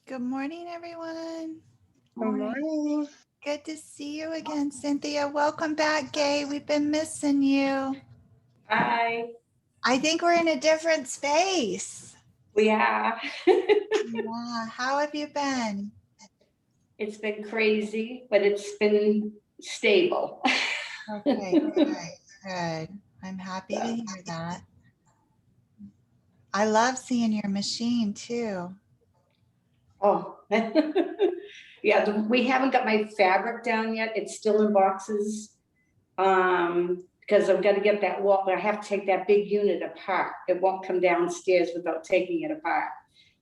Good morning, everyone. Good morning. Good to see you again, Cynthia. Welcome back, Gay. We've been missing you. Hi. I think we're in a different space. We are. Yeah. How have you been? It's been crazy, but it's been stable. Okay, good. I'm happy to hear that. I love seeing your machine too. Oh, yeah. We haven't got my fabric down yet. It's still in boxes. Because I've got to get that wall. I have to take that big unit apart. It won't come downstairs without taking it apart.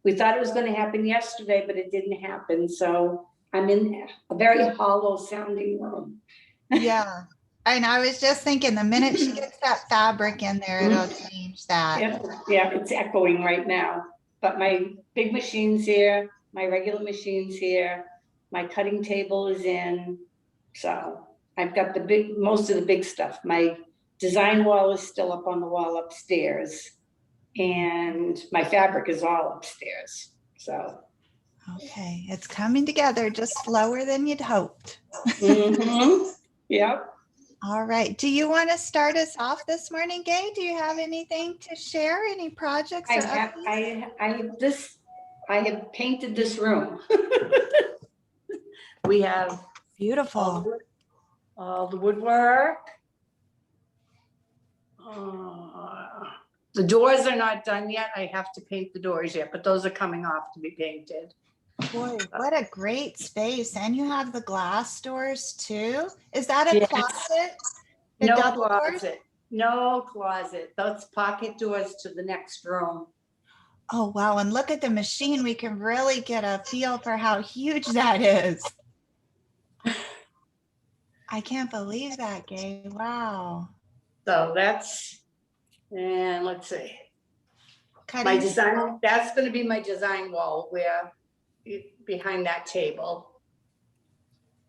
We thought it was going to happen yesterday, but it didn't happen. So I'm in a very hollow sounding room. Yeah. And I was just thinking the minute she gets that fabric in there, it'll change that. Yeah, it's echoing right now. But my big machine's here, my regular machine's here, my cutting table is in. So I've got most of the big stuff. My design wall is still up on the wall upstairs, and my fabric is all upstairs. So Okay, it's coming together just slower than you'd hoped. Yep. All right. Do you want to start us off this morning, Gay? Do you have anything to share? Any projects? I have painted this room. We have beautiful all the woodwork. The doors are not done yet. I have to paint the doors yet, but those are coming off to be painted. Boy, what a great space. And you have the glass doors too. Is that a closet? The no closet. Doors? No closet. Those pocket doors to the next room. Oh, wow. And look at the machine. We can really get a feel for how huge that is. I can't believe that, Gay. Wow. So that's, and let's see. My design, that's going to be my design wall where behind that table.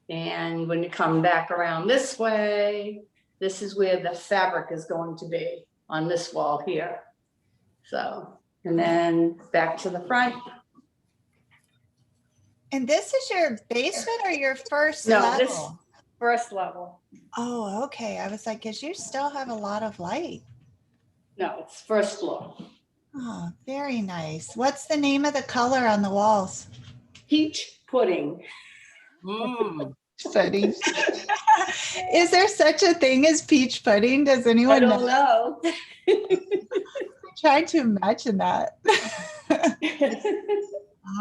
And when you come back around this way, this is where the fabric is going to be on this wall here. So, and then back to the front. And this is your basement or your first level? This first level. Oh, okay. I was like, because you still have a lot of light. No, it's first floor. Oh, very nice. What's the name of the color on the walls? Peach pudding. Pudding. Is there such a thing as peach pudding? Does anyone know? I tried to imagine that.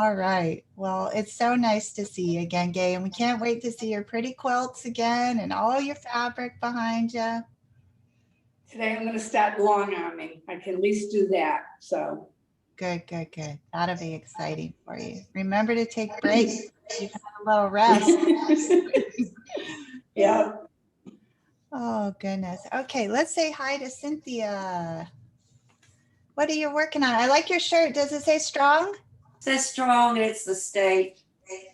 All right. Well, it's so nice to see you again, Gay, and we can't wait to see your pretty quilts again and all your fabric behind you. Today I'm going to start long arming. I can at least do that. So good. That'll be exciting for you. Remember to take breaks. You've had a little rest. Yeah. Oh, goodness. Okay, let's say hi to Cynthia. What are you working on? I like your shirt. Does it say strong? It says strong, and it's the state.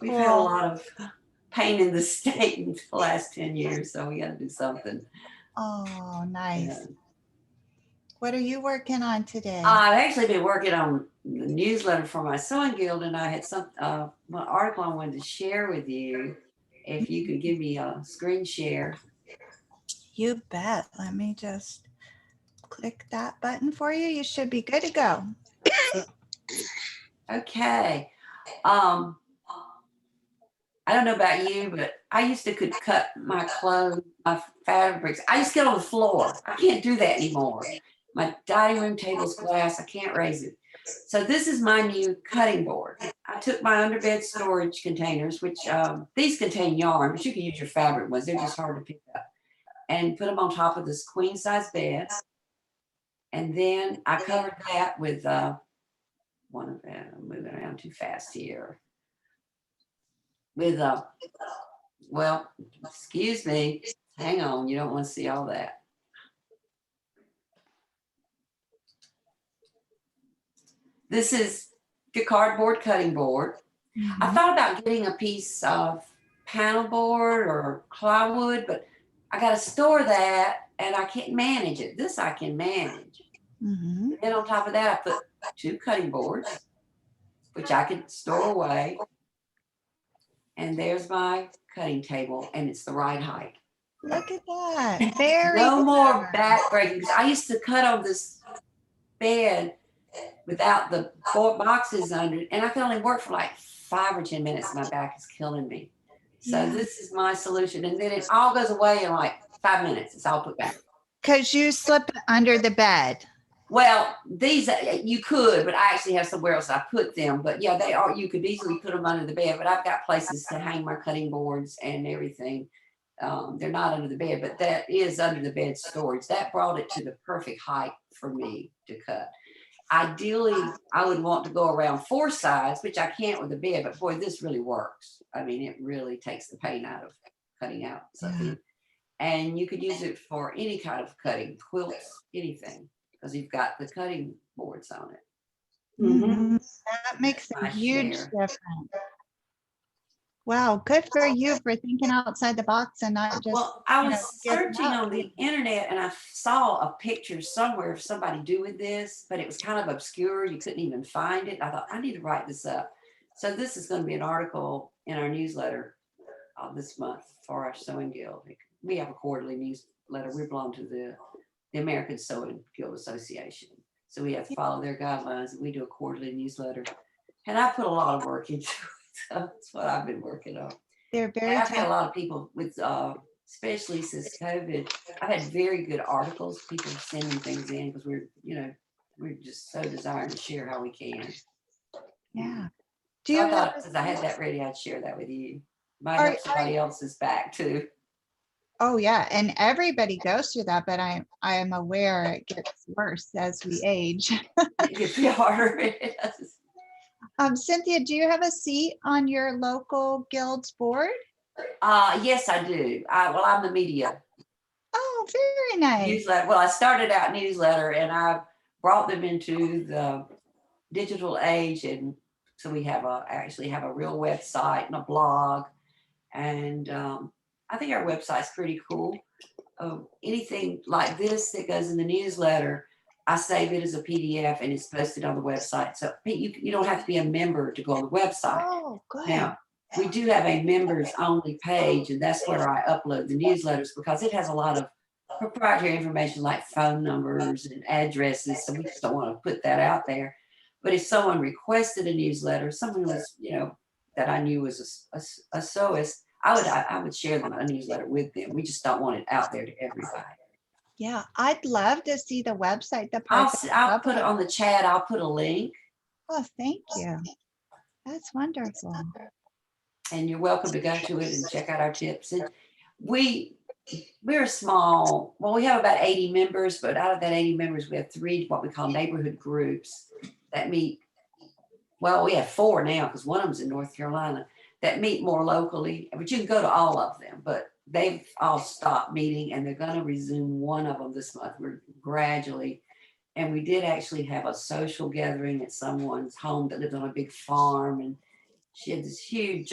We've had a lot of pain in the state in the last 10 years, so we got to do something. Oh, nice. Yeah. What are you working on today? I've actually been working on the newsletter for my sewing guild, and I had one article I wanted to share with you. If you could give me a screen share. You bet. Let me just click that button for you. You should be good to go. Okay. I don't know about you, but I used to could cut my clothes, my fabrics. I used to get on the floor. I can't do that anymore. My dining room table's glass. I can't raise it. So this is my new cutting board. I took my underbed storage containers, which these contain yarn, but you can use your fabric ones. They're just hard to pick up. And put them on top of this queen size bed. And then I covered that with one of them. I'm moving around too fast here. With well, excuse me. Hang on, you don't want to see all that. This is the cardboard cutting board. Mm-hmm. I thought about getting a piece of panel board or plywood, but I got to store that and I can't manage it. This I can manage. Mm-hmm. And then on top of that, I put 2 cutting boards. which I could store away. And there's my cutting table, and it's the right height. Look at that. Very No more clever. back breaking, because I used to cut on this bed without the boxes under it, and I could only work for like 5 or 10 minutes. My back is killing me. So Yeah. this is my solution. And then it all goes away in like 5 minutes. It's all put back. Because you slip it under the bed. Well, these you could, but I actually have somewhere else I put them. But yeah, they are. You could easily put them under the bed. But I've got places to hang my cutting boards and everything. They're not under the bed, but that is under the bed storage. That brought it to the perfect height for me to cut. Ideally, I would want to go around 4 sides, which I can't with the bed. But boy, this really works. I mean, it really takes the pain out of cutting out something. Yeah. And you could use it for any kind of cutting, quilts, anything, because you've got the cutting boards on it. Mhm. That makes a My huge share. difference. Wow, good for you for thinking outside the box and not just. Well, I you know, was giving searching up. on the internet and I saw a picture somewhere of somebody doing this, but it was kind of obscure. You couldn't even find it. I thought, I need to write this up. So this is going to be an article in our newsletter this month for our sewing guild. We have a quarterly newsletter. We belong to the American Sewing Guild Association. So we have to follow their guidelines, and we do a quarterly newsletter. And I put a lot of work into it. So that's what I've been working on. They're very And I've had a tough. lot of people with, especially since COVID, I've had very good articles, people sending things in because we're just so desiring to share how we can. Yeah. Do So you I have thought since I had that ready, I'd share that with you. Might Are- help somebody else's back too. Oh yeah, and everybody goes through that, but I am aware it gets worse as we age. It gets harder. It is. Cynthia, do you have a seat on your local guild's board? Yes, I do. Well, I'm the media Oh, very nice. newsletter. Well, I started out newsletter and I brought them into the digital age. And so we actually have a real website and a blog. And I think our website's pretty cool. Anything like this that goes in the newsletter, I save it as a PDF and it's posted on the website. So you don't have to be a member to go on the website. Oh, good. Now, we do have a members only page, and that's where I upload the newsletters because it has a lot of proprietary information like phone numbers and addresses. So we just don't want to put that out there. But if someone requested a newsletter, someone was, that I knew was a sewist, I would share them a newsletter with them. We just don't want it out there to everybody. Yeah, I'd love to see the website. The part I'll put it on the chat. I'll put a link. Oh, thank you. That's wonderful. And you're welcome to go to it and check out our tips. And we're small. Well, we have about 80 members, but out of that 80 members, we have 3 what we call neighborhood groups that meet. Well, we have 4 now because one of them's in North Carolina that meet more locally. But you can go to all of them. But they've all stopped meeting, and they're going to resume one of them this month. We're gradually. And we did actually have a social gathering at someone's home that lived on a big farm, and she had this huge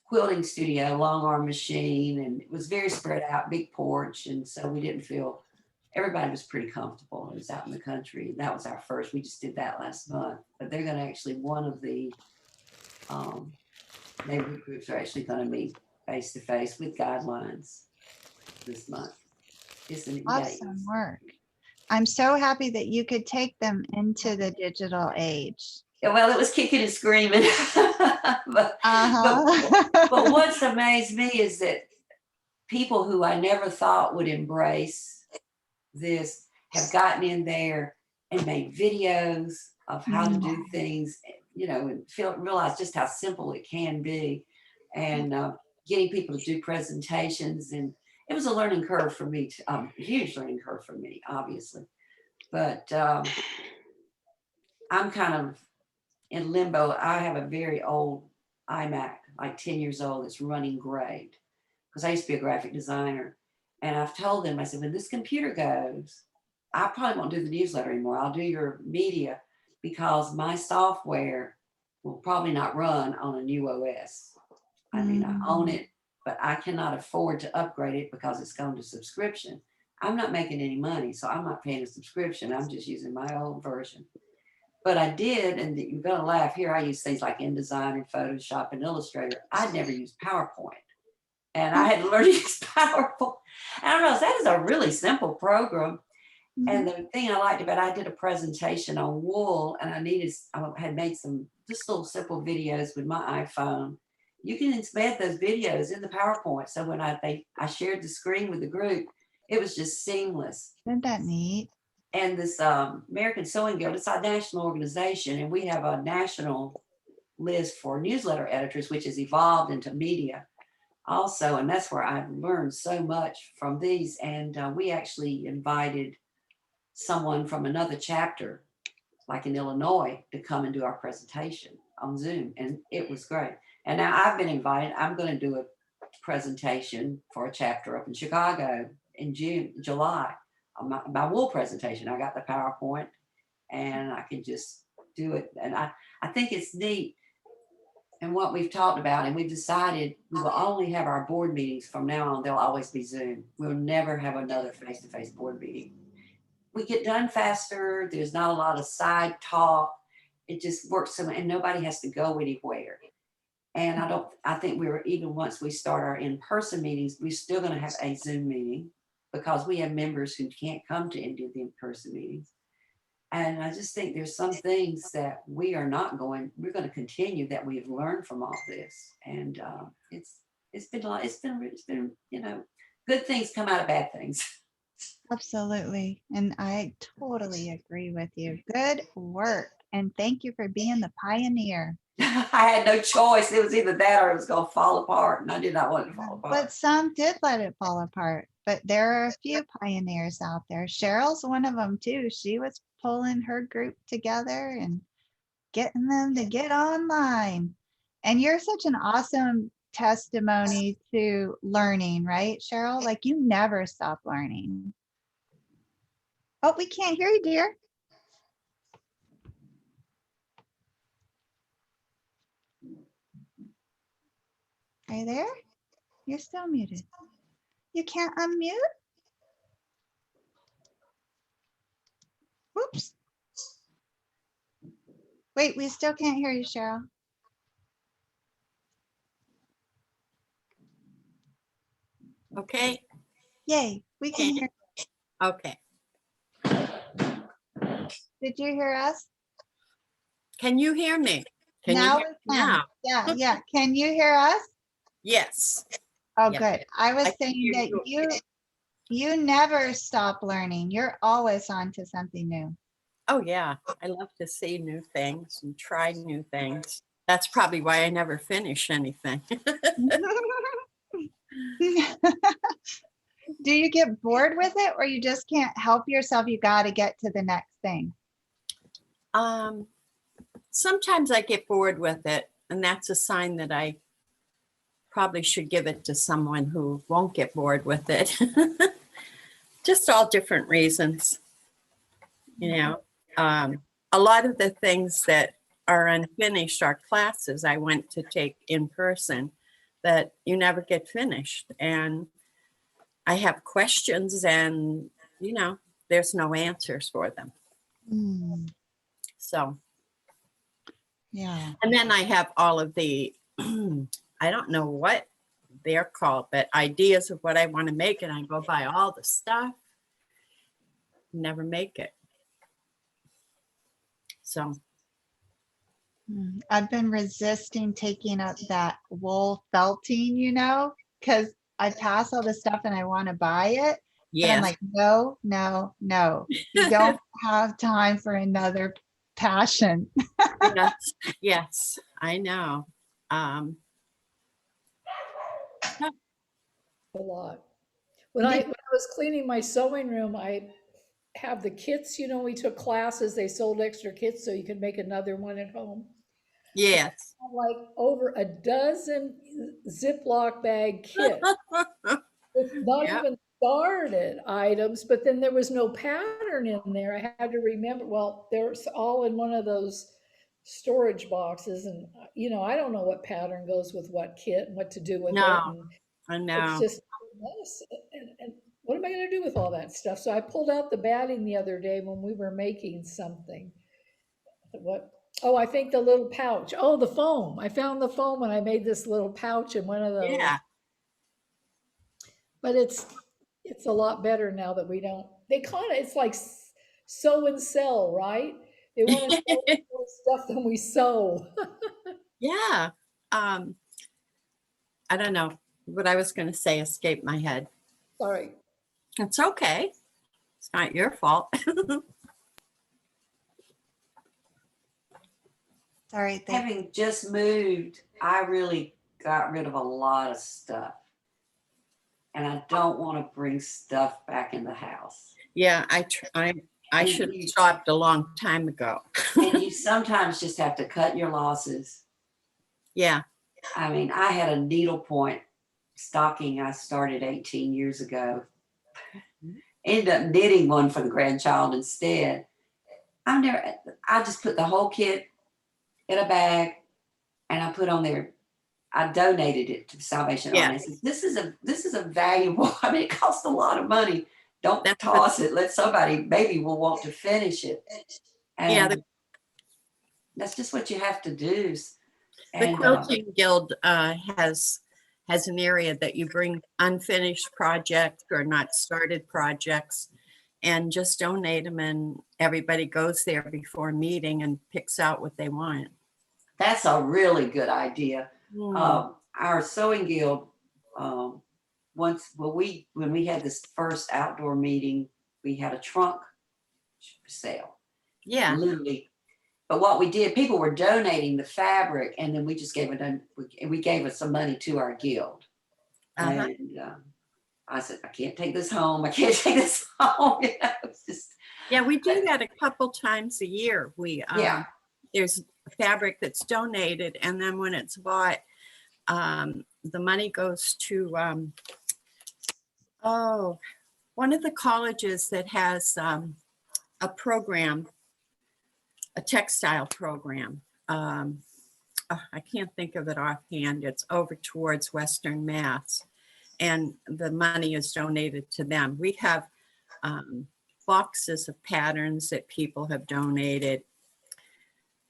quilting studio, long arm machine, and it was very spread out, big porch. And so we didn't feel, everybody was pretty comfortable. It was out in the country. That was our first. We just did that last month. But they're going to actually, one of the neighborhood groups are actually going to meet face to face with guidelines this month. It's an Awesome work. I'm so happy that you could take them into the digital age. Yeah, well, it was kicking and screaming. but what's amazed me is that people who I never thought would embrace this have gotten in there and made videos of how to do things, and realize just how simple it can be, and getting people to do presentations. And it was a learning curve for me, a huge learning curve for me, obviously. But I'm kind of in limbo. I have a very old iMac, like 10 years old, that's running great because I used to be a graphic designer. And I've told them, I said, when this computer goes, I probably won't do the newsletter anymore. I'll do your media because my software will probably not run on a new OS. I mean, I own it, but I cannot afford to upgrade it because it's going to subscription. I'm not making any money, so I'm not paying a subscription. I'm just using my old version. But I did, and you're gonna laugh here, I use things like InDesign and Photoshop and Illustrator. I'd never used PowerPoint. And I had to learn to use PowerPoint. And I realized that is a really simple program. And the thing I liked about it, I did a presentation on wool, and I had made some just little simple videos with my iPhone. You can embed those videos in the PowerPoint. So when I shared the screen with the group, it was just seamless. Isn't that neat? And this American Sewing Guild, it's a national organization, and we have a national list for newsletter editors, which has evolved into media also. And that's where I learned so much from these. And we actually invited someone from another chapter, like in Illinois, to come and do our presentation on Zoom. And it was great. And now I've been invited. I'm going to do a presentation for a chapter up in Chicago in July. My wool presentation. I got the PowerPoint and I can just do it. And I think it's neat. And what we've talked about, and we've decided we will only have our board meetings from now on. They'll always be Zoom. We'll never have another face-to-face board meeting. We get done faster. There's not a lot of side talk. It just works so, and nobody has to go anywhere. And I think even once we start our in-person meetings, we're still going to have a Zoom meeting because we have members who can't come to any of the in-person meetings. And I just think there's some things that we're going to continue that we've learned from all this. And it's been, good things come out of bad things. Absolutely. And I totally agree with you. Good work. And thank you for being the pioneer. I had no choice. It was either that or it was going to fall apart. And I did not want it to fall apart. But some did let it fall apart. But there are a few pioneers out there. Cheryl's one of them too. She was pulling her group together and getting them to get online. And you're such an awesome testimony to learning, right, Cheryl? Like you never stop learning. Oh, we can't hear you, dear. Are you there? You're still muted. You can't unmute? Whoops. Wait, we still can't hear you, Cheryl. Okay. Yay, we can hear. Okay. Did you hear us? Can you hear me? Can now you hear we me can. now? Yeah. Can you hear us? Yes. Oh, Yeah. good. I was I can saying hear that you. you never stop learning. You're always on to something new. Oh, yeah. I love to see new things and try new things. That's probably why I never finish anything. Do you get bored with it or you just can't help yourself? You got to get to the next thing. Sometimes I get bored with it, and that's a sign that I probably should give it to someone who won't get bored with it. Just all different reasons. A lot of the things that are unfinished are classes I went to take in person that you never get finished. And I have questions and, there's no answers for them. So, yeah. And then I have all of the, I don't know what they're called, but ideas of what I want to make. And I go buy all the stuff, never make it. So I've been resisting taking up that wool felting, because I pass all the stuff and I want to buy it. yeah. And I'm like, no. You don't have time for another passion. Yes, I know. A lot. When I was cleaning my sewing room, I have the kits, we took classes, they sold extra kits so you could make another one at home. Yes. Like over a dozen Ziploc bag kits with not even started items, but then there was no pattern in there. I had to remember, well, they're all in one of those storage boxes, and I don't know what pattern goes with what kit and what to do with it. And I know. it's just a mess. And what am I going to do with all that stuff? So I pulled out the batting the other day when we were making something. What? Oh, I think the little pouch. Oh, the foam. I found the foam and I made this little pouch in one of those. Yeah. But it's a lot better now that we don't. They kind of it's like sew and sell, right? They want to sell more stuff than we sew. Yeah. Um, I don't know what I was going to say escaped my head. Sorry. It's okay. It's not your fault. Sorry, they, Having just moved, I really got rid of a lot of stuff. And I don't want to bring stuff back in the house. Yeah, I should have stopped a long time ago. And you sometimes just have to cut your losses. Yeah. I mean, I had a needlepoint stocking I started 18 years ago. Ended up knitting one for the grandchild instead. I just put the whole kit in a bag and I put on there, I donated it to the Salvation Army. I said, this is a valuable, I mean, it costs a lot of money. Don't toss it. Let somebody maybe will want to finish it. And Yeah, that's just what you have to do. the And Quilting Guild has an area that you bring unfinished projects or not started projects and just donate them, and everybody goes there before meeting and picks out what they want. that's a really good idea. Mm. Our sewing guild, when we had this first outdoor meeting, we had a trunk sale. Yeah. Literally. But what we did, people were donating the fabric, and then we just gave us some money to our guild. Uh-huh. And I said, I can't take this home. I can't take this home. You know, it's just. Yeah, we do that a couple times a year. There's fabric that's donated, and then when it's bought, the money goes to one of the colleges that has a program, a textile program. I can't think of it offhand. It's over towards Western Mass, and the money is donated to them. We have boxes of patterns that people have donated.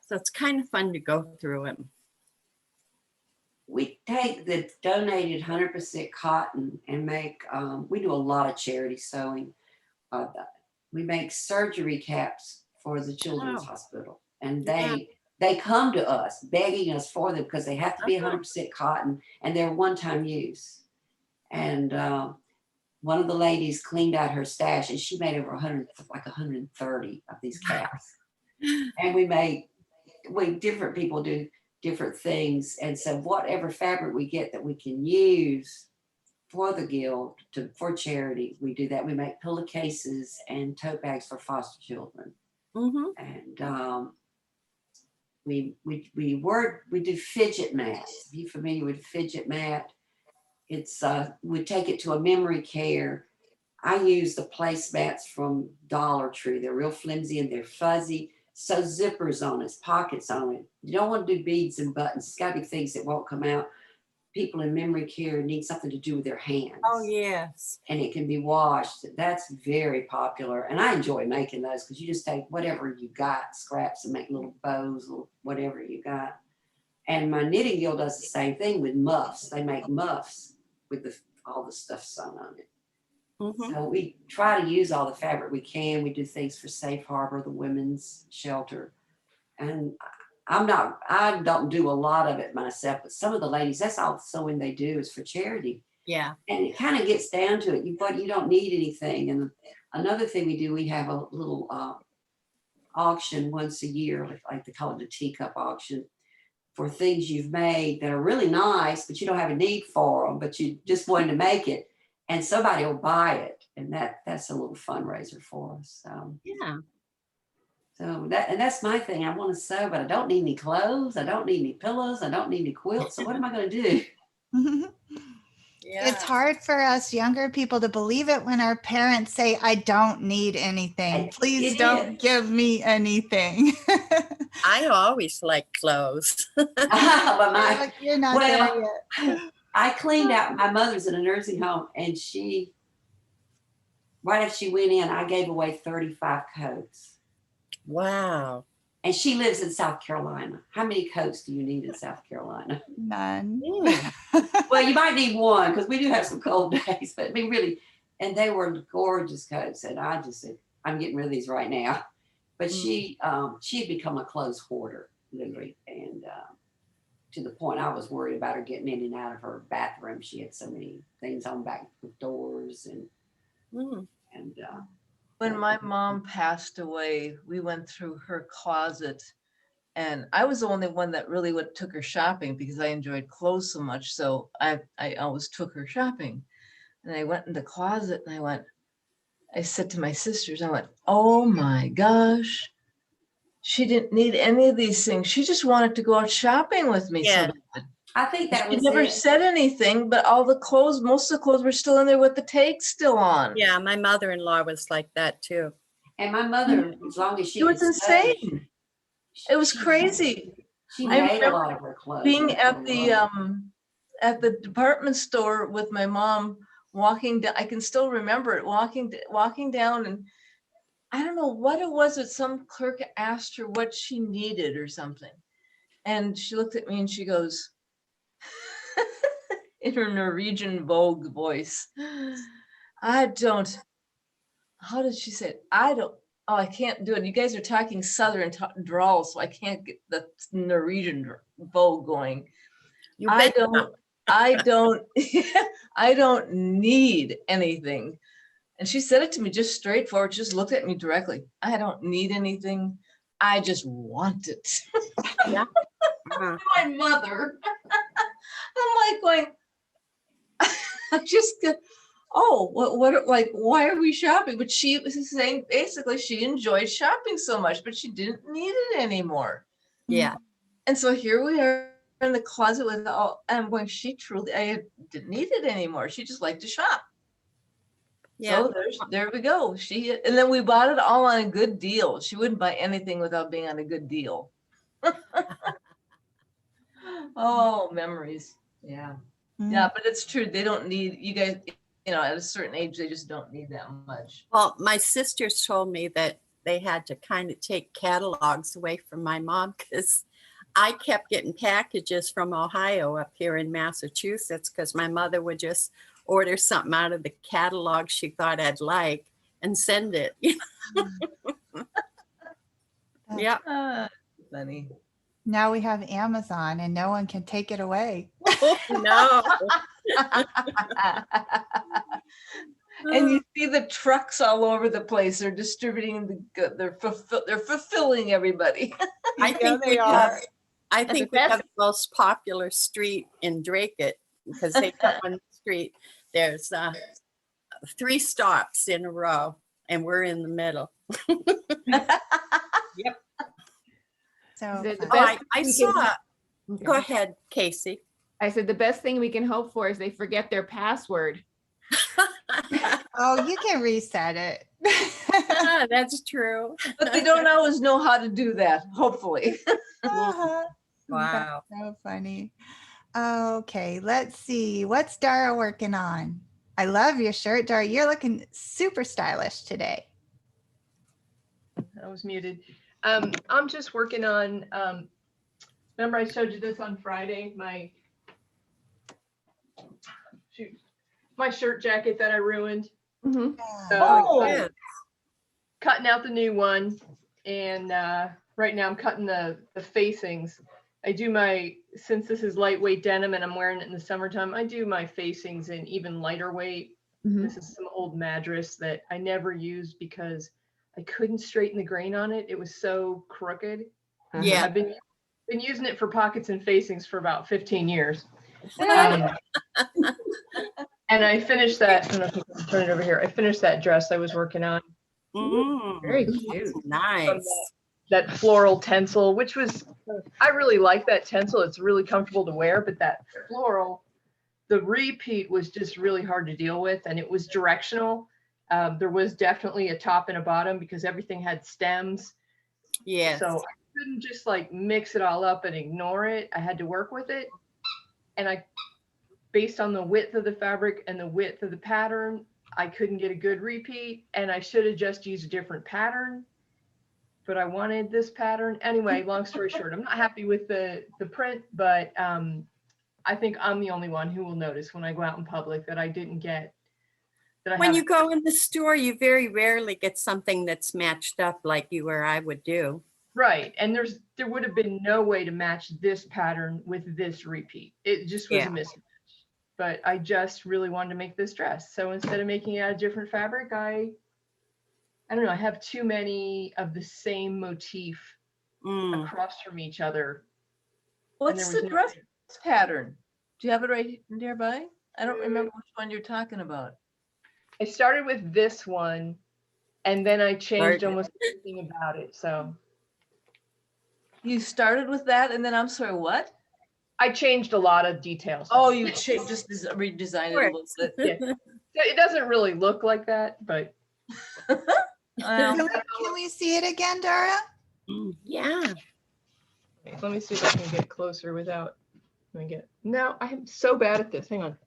So it's kind of fun to go through it. We take the donated 100% cotton and make, we do a lot of charity sewing. We make surgery caps for the Children's Hospital. And they come to us begging us for them because they have to be 100% cotton and they're one-time use. And one of the ladies cleaned out her stash and she made over 130 of these caps. And different people do different things. And so whatever fabric we get that we can use for the guild for charity, we do that. We make pillowcases and tote bags for foster children. Mm-hmm. And we do fidget mats. Are you familiar with fidget mat? It's we take it to a memory care. I use the placemats from Dollar Tree. They're real flimsy and they're fuzzy. So zippers on it, pockets on it. You don't want to do beads and buttons. It's got to be things that won't come out. People in memory care need something to do with their hands. Oh, yes. And it can be washed. That's very popular. And I enjoy making those because you just take whatever you got, scraps, and make little bows, little whatever you got. And my knitting guild does the same thing with muffs. They make muffs with all the stuff sewn on it. Mm-hmm. So we try to use all the fabric we can. We do things for Safe Harbor, the women's shelter. And I don't do a lot of it myself, but some of the ladies, that's all the sewing they do is for charity. Yeah. And it kind of gets down to it, but you don't need anything. And another thing we do, we have a little auction once a year, like they call it a teacup auction, for things you've made that are really nice, but you don't have a need for them, but you just wanted to make it. And somebody will buy it, and that's a little fundraiser for us. Yeah. So that's my thing. I want to sew, but I don't need any clothes. I don't need any pillows. I don't need any quilts. So what am I going to do? Yeah. It's hard for us younger people to believe it when our parents say, I don't need anything. Please don't give me anything. I always like clothes. But you're not there yet. I cleaned out, my mother's in a nursing home, and right after she went in, I gave away 35 coats. Wow. And she lives in South Carolina. How many coats do you need in South Carolina? None. Well, you might need one because we do have some cold days, but I mean, really, and they were gorgeous coats. And I just said, I'm getting rid of these right now. But she had become a clothes hoarder, literally. And to the point I was worried about her getting in and out of her bathroom. She had so many things on back with doors and When my mom passed away, we went through her closet, and I was the only one that really took her shopping because I enjoyed clothes so much. So I always took her shopping. And I went in the closet and I said to my sisters, I went, oh my gosh, she didn't need any of these things. She just wanted to go out shopping with me. Yeah. So bad. I think that She was never it. said anything, but all the clothes, most of the clothes were still in there with the tags still on. Yeah, my mother-in-law was like that too. And my mother, as long as she It was could sew, insane. It was she- crazy. She I made a remember lot of her clothes. Being and at the department store with my mom, walking down, I can still remember it, walking down, and I don't know what it was that some clerk asked her what she needed or something. And she looked at me and she goes, in her Norwegian Vogue voice, how did she say it? I can't do it. You guys are talking Southern drawl, so I can't get the Norwegian Vogue going. You I bet. don't, I don't need anything. And she said it to me just straightforward, just looked at me directly. I don't need anything. I just want it. Yeah. Uh-huh. My mother. I'm like going, I just get, oh, what, like, why are we shopping? But she was saying basically she enjoyed shopping so much, but she didn't need it anymore. Yeah. And so here we are in the closet with all, I'm going, I didn't need it anymore. She just liked to shop. Yeah. So there we go. And then we bought it all on a good deal. She wouldn't buy anything without being on a good deal. Oh, memories. Yeah. Yeah, but it's true. They don't need, you guys, at a certain age, they just don't need that much. Well, my sisters told me that they had to kind of take catalogs away from my mom because I kept getting packages from Ohio up here in Massachusetts because my mother would just order something out of the catalog she thought I'd like and send it. Yeah. Funny. Now we have Amazon and no one can take it away. No. And you see the trucks all over the place. They're distributing they're fulfilling everybody. I think we have the most popular street in Dracut because they got one street. There's 3 stops in a row and we're in the middle. Yep. So I saw. Go ahead, Casey. I said the best thing we can hope for is they forget their password. oh, you can reset it. Yeah, that's true. But they don't always know how to do that, hopefully. Uh-huh. Wow. That's so funny. Okay, let's see. What's Dara working on? I love your shirt, Dara. You're looking super stylish today. I was muted. I'm just working on, remember I showed you this on Friday, my shirt jacket that I ruined. Mm-hmm. So Oh, cutting out the new one. And right now I'm cutting the facings. I do since this is lightweight denim and I'm wearing it in the summertime, I do my facings in even lighter weight. Mm-hmm. This is some old Madras that I never used because I couldn't straighten the grain on it. It was so crooked. Yeah. I've been using it for pockets and facings for about 15 years. And I finished that. I don't know if you can turn it over here. I finished that dress I was working on. Very cute. Nice. That floral tencel, which was, I really like that tencel. It's really comfortable to wear, but that floral, the repeat was just really hard to deal with, and it was directional. There was definitely a top and a bottom because everything had stems. Yes. So I couldn't just like mix it all up and ignore it. I had to work with it. And based on the width of the fabric and the width of the pattern, I couldn't get a good repeat, and I should have just used a different pattern. but I wanted this pattern. Anyway, long story short, I'm not happy with the print, but I think I'm the only one who will notice when I go out in public that I didn't get, that I When you haven't. go in the store, you very rarely get something that's matched up like you or I would do. Right, and there would have been no way to match this pattern with this repeat. It just was a Yeah. mismatch. But I just really wanted to make this dress. So instead of making it out of different fabric, I don't know, I have too many of the same motif Mm. across from each other. What's there was the no dress way- pattern? Do you have it right nearby? I don't remember which one you're talking about. I started with this one and then I changed Larger. almost everything about it. So You started with that and then I'm sorry, what? I changed a lot of details. Oh, you just redesigned it a little bit. Yeah. It doesn't really look like that, but Well, Can we see it again, Dara? Mm, yeah. let me see if I can get closer without. Let me get. No, I am so bad at this. Hang on.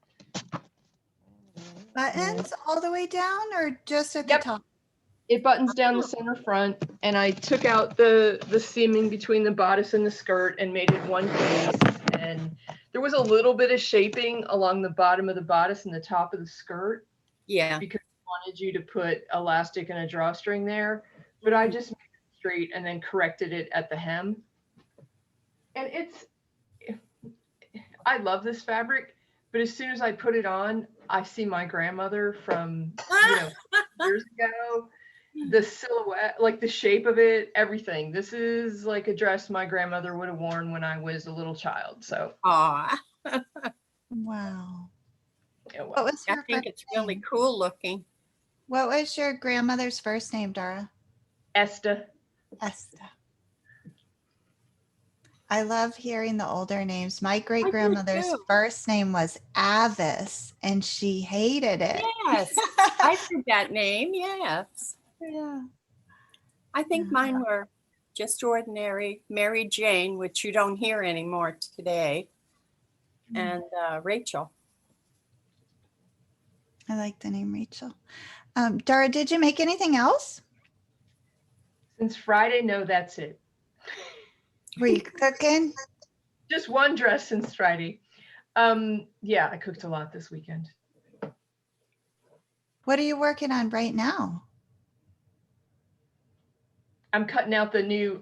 Buttons all the way down or just at Yep. the top? It buttons down the center front, and I took out the seaming between the bodice and the skirt and made it one piece. And there was a little bit of shaping along the bottom of the bodice and the top of the skirt Yeah. because I wanted you to put elastic and a drawstring there, but I just made it straight and then corrected it at the hem. And I love this fabric, but as soon as I put it on, I see my grandmother from, years ago. The silhouette, like the shape of it, everything. This is like a dress my grandmother would have worn when I was a little child. So Aw, Wow. yeah, What well, was I her think first it's really name? cool looking. What was your grandmother's first name, Dara? Esta. Esther. I love hearing the older names. My do great grandmother's too. first name was Avis, and she hated it. Yes, I heard that name. Yes. Yeah. I think Yeah. mine were just ordinary Mary Jane, which you don't hear anymore today, and Rachel. I like the name Rachel. Dara, did you make anything else? Since Friday, no, that's it. Were you cooking? Just one dress since Friday. Yeah, I cooked a lot this weekend. What are you working on right now? I'm cutting out the new.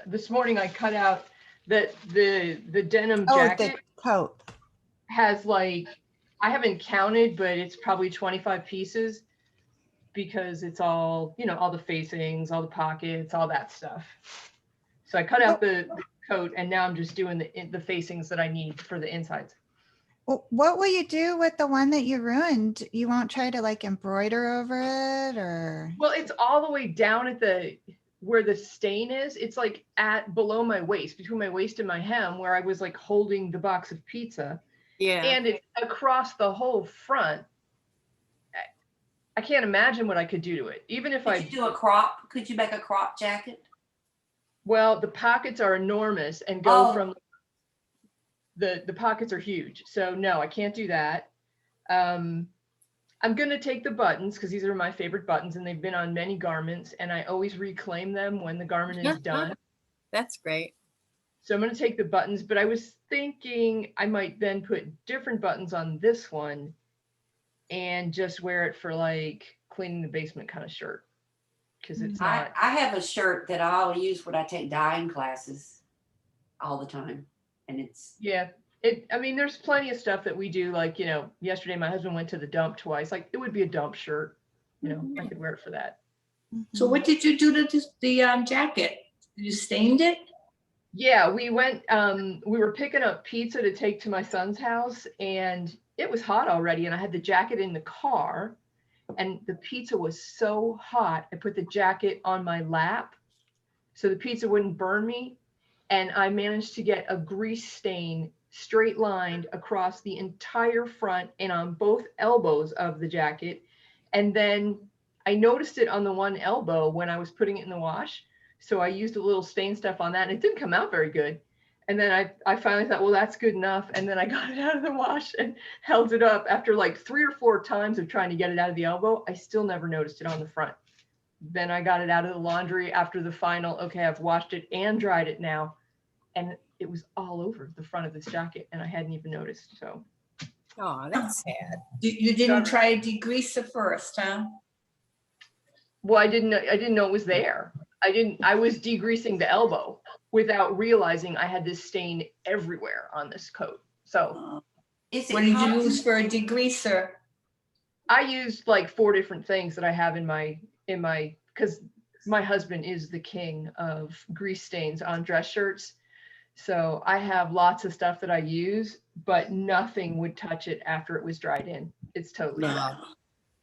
This morning I cut out the denim Oh, jacket the coat. has like, I haven't counted, but it's probably 25 pieces because it's all, all the facings, all the pockets, all that stuff. So I cut out the coat and now I'm just doing the facings that I need for the insides. What will you do with the one that you ruined? You won't try to like embroider over it or? Well, it's all the way down at where the stain is. It's like below my waist, between my waist and my hem, where I was like holding the box of pizza. Yeah. And it's across the whole front. I can't imagine what I could do to it. Even if Could you do a crop? Could you make a crop jacket? well, the pockets are enormous and go Oh. from the pockets are huge. So no, I can't do that. I'm going to take the buttons because these are my favorite buttons and they've been on many garments and I always reclaim them when the garment is done. That's great. So I'm going to take the buttons, but I was thinking I might then put different buttons on this one and just wear it for like cleaning the basement kind of shirt. Because it's not. I have a shirt that I'll use when I take dyeing classes all the time. And it's, Yeah. I mean, there's plenty of stuff that we do. Like, yesterday my husband went to the dump twice. Like it would be a dump shirt. I could wear it for that. So what did you do to the jacket? You stained it? Yeah, we went, we were picking up pizza to take to my son's house and it was hot already. And I had the jacket in the car and the pizza was so hot. I put the jacket on my lap so the pizza wouldn't burn me. And I managed to get a grease stain straight lined across the entire front and on both elbows of the jacket. And then I noticed it on the one elbow when I was putting it in the wash. So I used a little stain stuff on that and it didn't come out very good. And then I finally thought, well, that's good enough. And then I got it out of the wash and held it up after like 3 or 4 times of trying to get it out of the elbow. I still never noticed it on the front. then I got it out of the laundry after the final, okay, I've washed it and dried it now. And it was all over the front of this jacket and I hadn't even noticed, so. Oh, that's sad. You didn't try a degreaser first, huh? Well, I didn't know it was there. I was degreasing the elbow without realizing I had this stain everywhere on this coat. So Is What it did you cotton? use for a degreaser? I used like 4 different things that I have in my, because my husband is the king of grease stains on dress shirts. So I have lots of stuff that I use, but nothing would touch it after it was dried in. It's totally No. dry.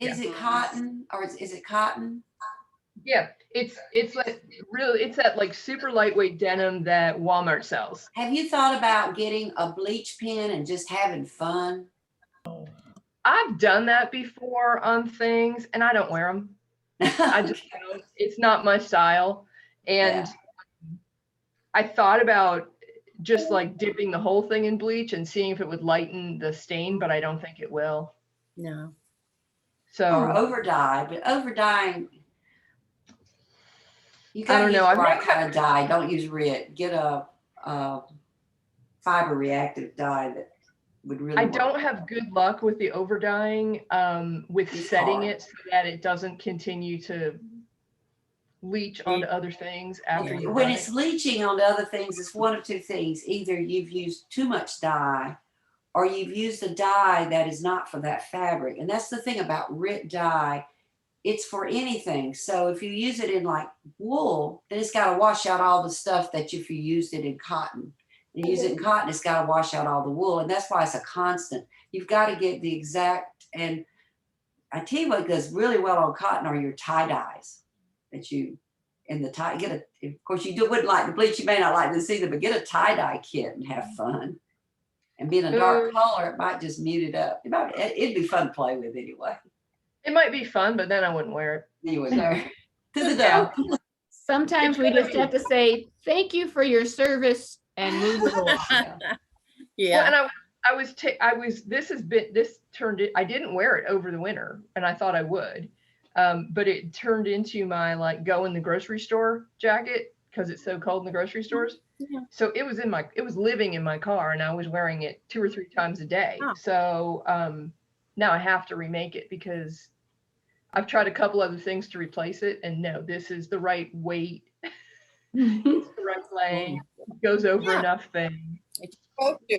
Is it cotton or is it cotton? Yeah, it's like really, it's that like super lightweight denim that Walmart sells. Have you thought about getting a bleach pen and just having fun? I've done that before on things and I don't wear them. I just don't. It's not my style. And I thought about just like dipping the whole thing in bleach and seeing if it would lighten the stain, but I don't think it will. No. Or So over dye, but over dyeing, you I gotta don't use know. the I've right never kind of dye. Don't use red. Get a fiber reactive dye that would really I work. don't have good luck with the over dyeing, with It's setting hard. it so that it doesn't continue to leach onto other things after you When dye it's it. leaching onto other things, it's one of two things. Either you've used too much dye or you've used a dye that is not for that fabric. And that's the thing about RIT dye. It's for anything. So if you use it in like wool, then it's got to wash out all the stuff that if you used it in cotton. And use it in cotton, it's got to wash out all the wool. And that's why it's a constant. You've got to get the exact, and I tell you what goes really well on cotton are your tie dyes that you, in the tie, of course you wouldn't like the bleach, you may not like this either, but get a tie dye kit and have fun. And being a dark color, it might just mute it up. It'd be fun to play with anyway. It might be fun, but then I wouldn't wear it. You would know. To the Yeah. dump. Sometimes we just have to say, thank you for your service and move it along. Yeah. Yeah. Well, and this turned it, I didn't wear it over the winter and I thought I would. But it turned into my like go in the grocery store jacket because it's so cold in the grocery stores. Yeah. So it was living in my car and I was wearing it 2 or 3 times a day. Oh. So now I have to remake it because I've tried a couple other things to replace it and no, this is the right weight. It's the right length, goes over Yeah. enough things. It's supposed to.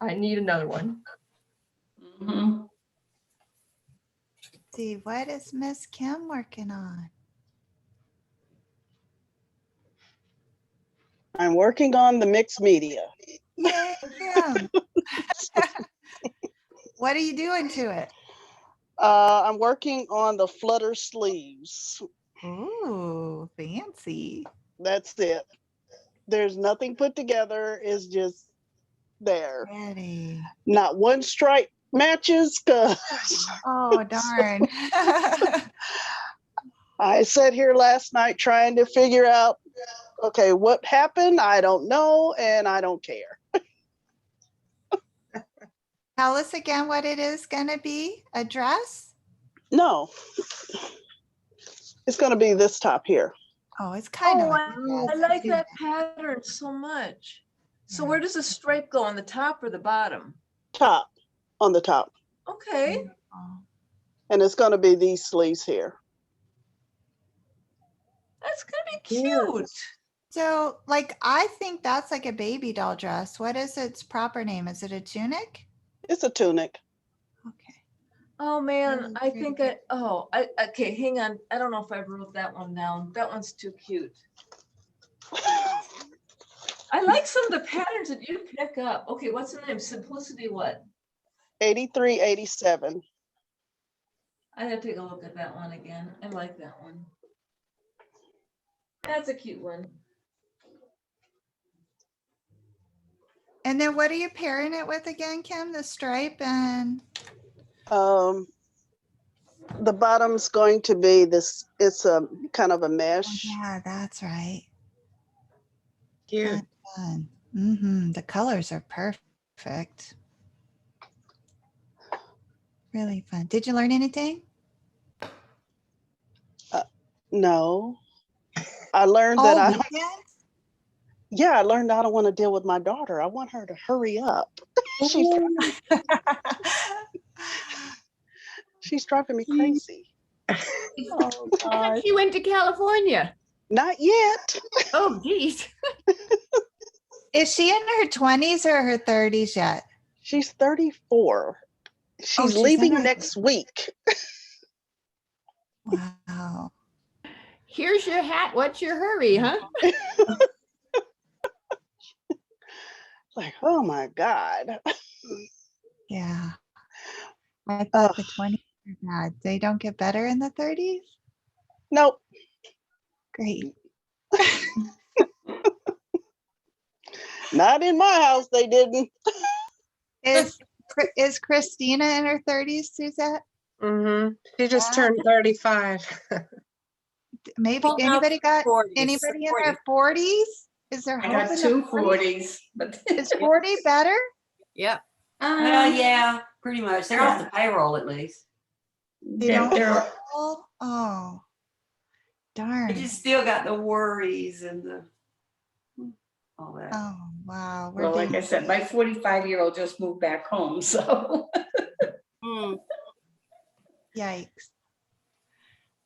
I need another one. Mhm. See, what is Miss Kim working on? I'm working on the mixed media. Yay, Kim. What are you doing to it? I'm working on the flutter sleeves. Ooh, fancy. That's it. There's nothing put together. It's just there. Ready. Not one stripe matches because Oh, darn. I sat here last night trying to figure out, okay, what happened? I don't know, and I don't care. Tell us again what it is going to be. A dress? No. It's going to be this top here. Oh, it's kind of Oh, like a dress. I like that pattern so much. So where does the stripe go, on the top or the bottom? Top, on the top. Okay, Oh, And it's going to be these sleeves here. that's gonna be cute. so, like, I think that's like a baby doll dress. What is its proper name? Is it a tunic? It's a tunic. Okay. Oh, man, Really I pretty. think okay, hang on. I don't know if I wrote that one down. That one's too cute. I like some of the patterns that you pick up. Okay, what's the name? Simplicity what? 8387. I gotta take a look at that one again. I like that one. That's a cute one. And then what are you pairing it with again, Kim? The stripe and The bottom's going to be this, it's a kind of a oh, mesh. yeah, that's right. Cute. Fun. Mm-hmm. The colors are perfect. Really fun. Did you learn anything? No, I learned All that I weekends? yeah, I learned I don't want to deal with my daughter. I want her to hurry up. she's she's driving me crazy. Oh I thought God. she went to California. Not yet. Oh, geez. Is she in her 20s or her 30s yet? She's 34. She's she's in leaving her next week. Wow. Here's your hat. What's your hurry, huh? Like, oh my God. Yeah. I thought the 20s were bad. They don't get better in the 30s? Nope. Great. Not in my house, they didn't. Is Christina in her 30s, Suzette? She just Yeah. turned 35. Maybe Well, no, anybody got 40s, anybody in 40. their 40s? Is there I hope got in two the 40s? 40s, but Is 40 better? Yep. Yeah, pretty much. They're off the payroll at least. They don't they're roll? Oh, They darn. just still got the worries and all that. Oh, wow. We're well, like I doing said, my 45-year-old just moved back home, so. Mm. yikes.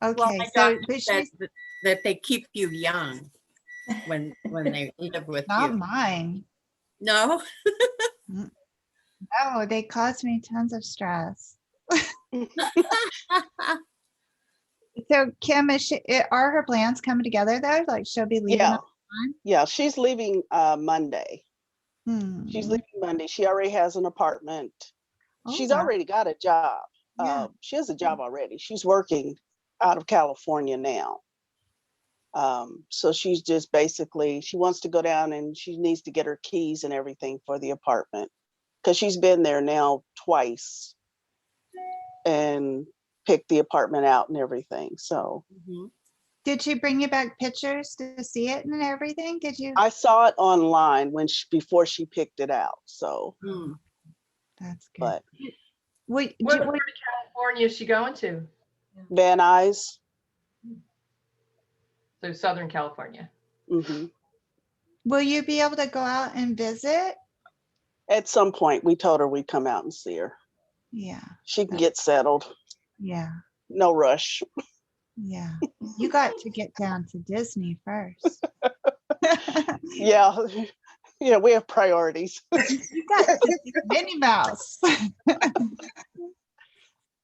Well, Okay, my so doctor but said she's that they keep you young when they live with not you. mine. No. No, they cause me tons of stress. So Kim, are her plans coming together though? Like she'll be leaving Yeah. on time? Yeah, she's leaving Monday. She's Hmm. leaving Monday. She already has an apartment. Oh, She's wow. already got a job. Yeah. She has a job already. She's working out of California now. So she's just basically, she wants to go down and she needs to get her keys and everything for the apartment because she's been there now twice and picked the apartment out and everything. So Mhm. Did she bring you back pictures to see it and everything? Did you? I saw it online before she picked it out. So, Mm. That's good. but Wait, What part of California is she going to? Van Nuys. So Southern California. Hmm. will you be able to go out and visit? At some point, we told her we'd come out and see her. Yeah. She can get settled. Yeah. No rush. Yeah. You got to get down to Disney first. Yeah. Yeah, we have priorities. You got to see Minnie Mouse.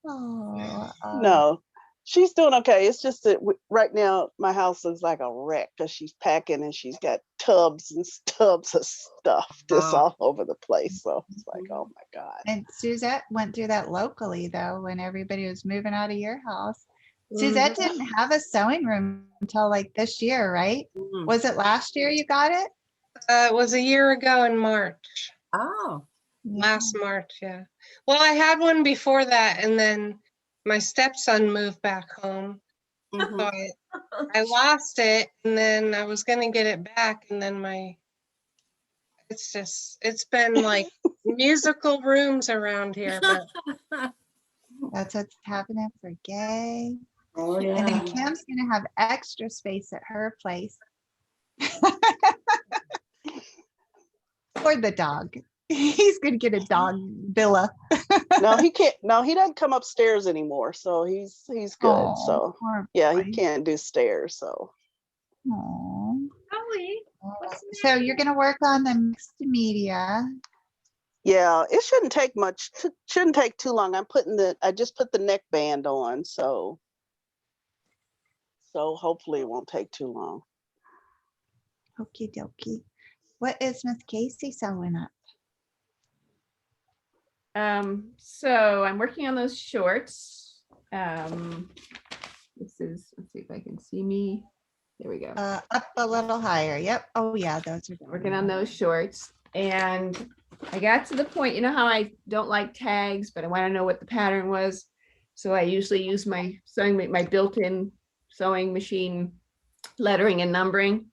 Oh, No, she's doing okay. It's just that right now my house looks like a wreck because she's packing and she's got tubs and tubs of stuff just Oh. all over the place. So it's like, oh my God. and Suzette went through that locally though when everybody was moving out of your house. Suzette didn't have a sewing room until like this year, right? Mm. Was it last year you got it? It was a year ago in March, Oh. last March, yeah. Well, I had one before that, and then my stepson moved back home. Mhm. So I lost it, and then I was gonna get it back, and then it's been like musical rooms around here, but That's what's happening for Gay. Oh, And yeah. then Kim's gonna have extra space at her place. For the dog. He's gonna get a dog villa. No, he can't. No, he doesn't come upstairs anymore. So he's good. Aw, So poor yeah, boy. he can't do stairs. So Aw. Holly, what's the So you're gonna work on the mixed media. yeah, it shouldn't take much. Shouldn't take too long. I just put the neck band on. So hopefully it won't take too long. Okie dokie. What is Miss Casey sewing up? So I'm working on those shorts. Let's see if I can see me. There we go. Up a little higher. Yep. Oh yeah, those are Working on those shorts. And I got to the point, you know how I don't like tags, but I want to know what the pattern was. So I usually use my built-in sewing machine lettering and numbering.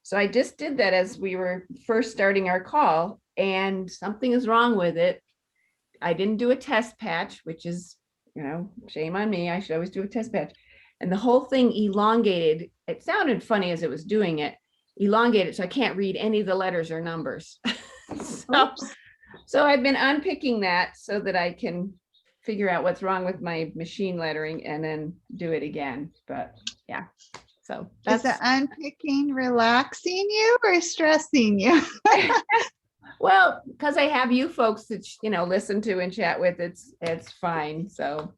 So I just did that as we were first starting our call, and something is wrong with it. I didn't do a test patch, which is, shame on me. I should always do a test patch. and the whole thing elongated. It sounded funny as it was doing it, elongated, so I can't read any of the letters or numbers. So I've been unpicking that so that I can figure out what's wrong with my machine lettering and then do it again. But yeah, so Is the that's, unpicking relaxing you or stressing you? well, because I have you folks that, listen to and chat with, it's fine. So,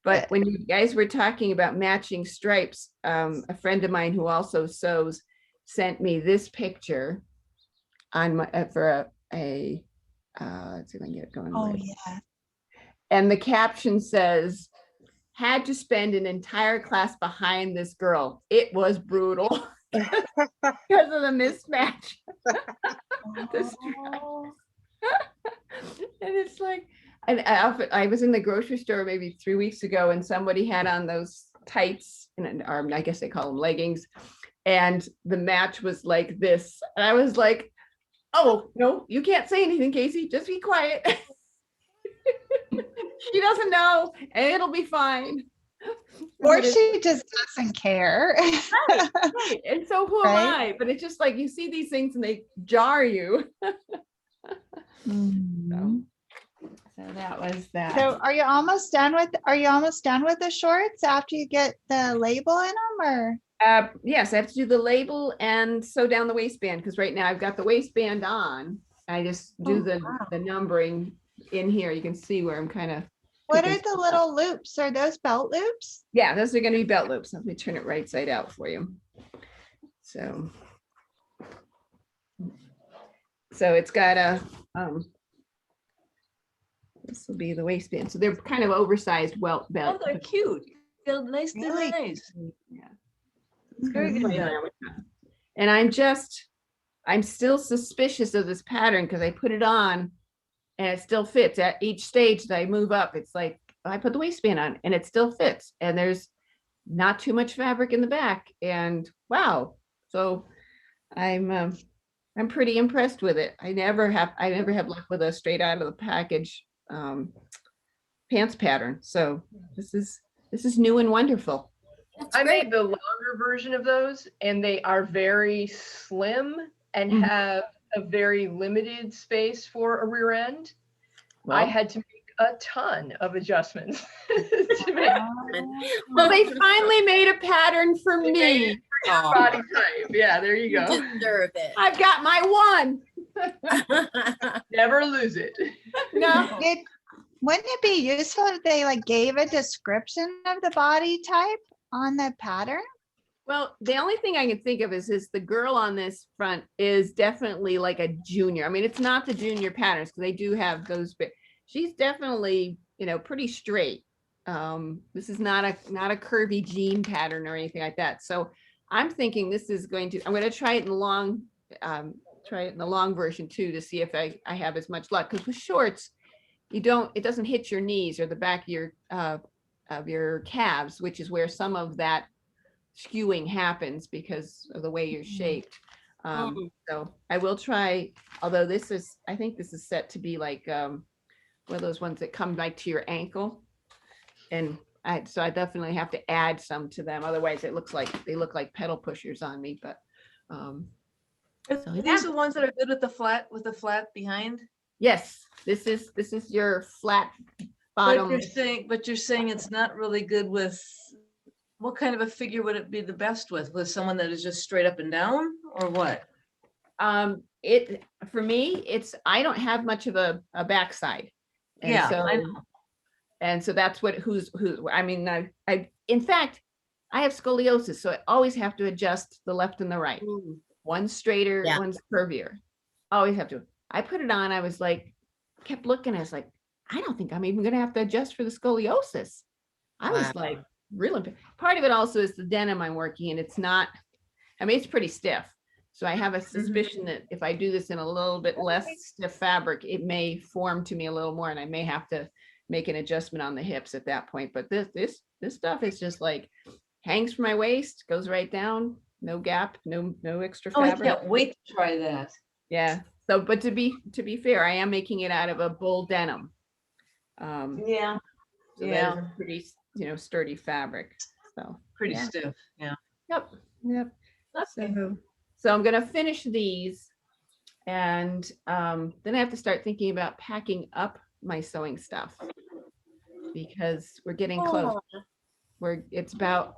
but when you guys were talking about matching stripes, a friend of mine who also sews sent me this picture on my, for let's see if I can get it going. Oh, right. yeah. And the caption says, had to spend an entire class behind this girl. It was brutal because of the mismatch. The stripes. And it's like, I was in the grocery store maybe 3 weeks ago and somebody had on those tights, or I guess they call them leggings. And the match was like this. And I was like, oh, no, you can't say anything, Casey. Just be quiet. She doesn't know, and it'll be fine. Or she just doesn't care. Right, right. And so who am I? But it's just like you see these things and they jar you. Mhm. So that was that. So are you almost done with the shorts after you get the label in them, or? Yes, I have to do the label and sew down the waistband because right now I've got the waistband on. I just do the numbering in here. You can see where I'm kind of. What are the little loops? Are those belt loops? Yeah, those are going to be belt loops. Let me turn it right side out for you. So it's got a, this will be the waistband. So they're kind of oversized belt. Oh, they're cute. They're nice. They're Really? nice. Yeah. It's very good done. And I'm still suspicious of this pattern because I put it on and it still fits at each stage that I move up. It's like I put the waistband on and it still fits and there's not too much fabric in the back, and wow. So I'm pretty impressed with it. I never have luck with a straight out of the package pants pattern. So this is new and wonderful. I made the longer version of those and they are very slim and have a very limited space for a rear end. I Well, had to make a ton of adjustments to make well, they finally made a pattern for me. your body type. Yeah, there you go. Deserve it. I've got my one. Never lose it. No. Wouldn't it be useful if they like gave a description of the body type on the pattern? Well, the only thing I can think of is the girl on this front is definitely like a junior. I mean, it's not the junior patterns because they do have those, but she's definitely, pretty straight. This is not a curvy jean pattern or anything like that. So I'm thinking this is I'm going to try it in the long version too, to see if I have as much luck. Because with shorts, it doesn't hit your knees or the back of your calves, which is where some of that skewing happens because of the way you're shaped. So I will try, although I think this is set to be like one of those ones that come like to your ankle. And so I definitely have to add some to them. Otherwise they look like pedal pushers on me, but Are these the ones that are good with the flat behind? yes, this is your flat bottom. But you're saying it's not really good with, what kind of a figure would it be the best with? With someone that is just straight up and down, or what? For me, I don't have much of a backside. And Yeah, so, I know. and so that's I mean, in fact, I have scoliosis, so I always have to adjust the left and the right. One's straighter, Yeah. one's curvier. Always have to. I put it on, I was like, kept looking, I was like, I don't think I'm even gonna have to adjust for the scoliosis. I was Wow. like, really? Part of it also is the denim I'm working in. It's not, I mean, it's pretty stiff. So I have a suspicion that if I do this in a little bit less stiff fabric, it may form to me a little more and I may have to make an adjustment on the hips at that point. But this stuff is just like hangs from my waist, goes right down, no gap, no extra Oh, I fabric. can't wait to try that. Yeah. So, but to be fair, I am making it out of a bull denim. Yeah. So that is a pretty, sturdy fabric. So Pretty Yeah. stiff, yeah. Yep, yep. Okay. So I'm gonna finish these and then I have to start thinking about packing up my sewing stuff because we're getting close. It's about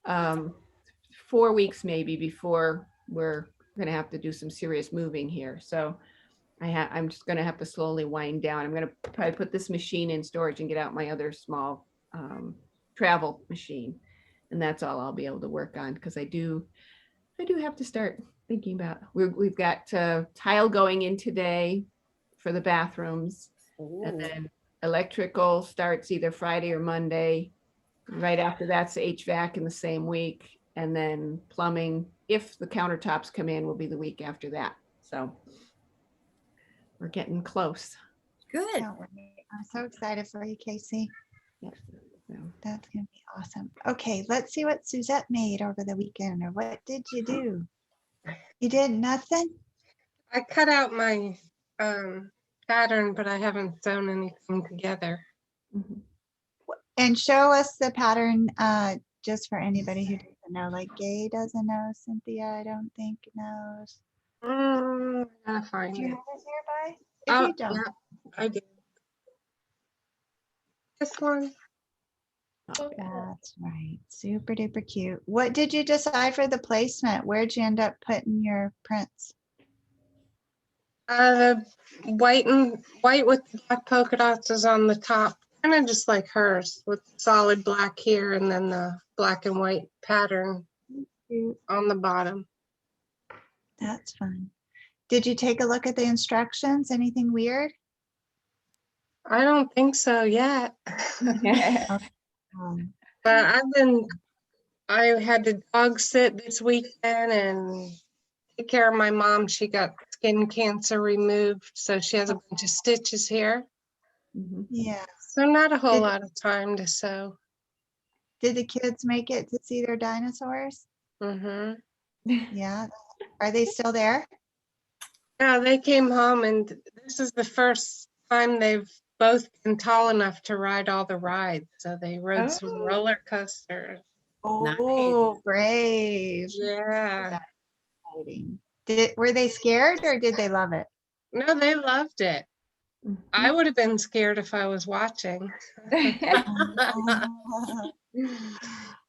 4 weeks maybe before we're gonna have to do some serious moving here. So I'm just gonna have to slowly wind down. I'm gonna probably put this machine in storage and get out my other small travel machine. And that's all I'll be able to work on because I do have to start thinking about, we've got tile going in today for the bathrooms. And then electrical starts either Friday or Monday. Right after that's HVAC in the same week. And then plumbing, if the countertops come in, will be the week after that. So we're getting close. Good. Can't wait. I'm so excited for you, Casey. Yep. So, That's going to be awesome. Okay, let's see what Suzette made over the weekend, or what did you do? You did nothing? I cut out my pattern, but I haven't sewn anything together. mhm. And show us the pattern just for anybody who doesn't know. Like Gay doesn't know, Cynthia, I don't think knows. I gotta find Do you it. have it nearby? If Oh, you don't, yeah, I did. This one. that's right. Super duper cute. What did you decide for the placement? Where'd you end up putting your prints? The white with the black polka dots is on the top, kind of just like hers, with solid black here and then the black and white pattern Cute. on the bottom. That's fun. Did you take a look at the instructions? Anything weird? I don't think so yet. Um, But I had to dog sit this weekend and take care of my mom. She got skin cancer removed, so she has a bunch of stitches here. Mhm. yeah. So not a whole Did- lot of time to sew. Did the kids make it to see their dinosaurs? Mm-hmm. Yeah. Are they still there? Yeah, they came home and this is the first time they've both been tall enough to ride all the rides. So they rode some Oh. roller coasters. Oh, brave. Yeah. That's exciting. Were they scared or did they love it? No, they loved it. I Mhm. would have been scared if I was watching.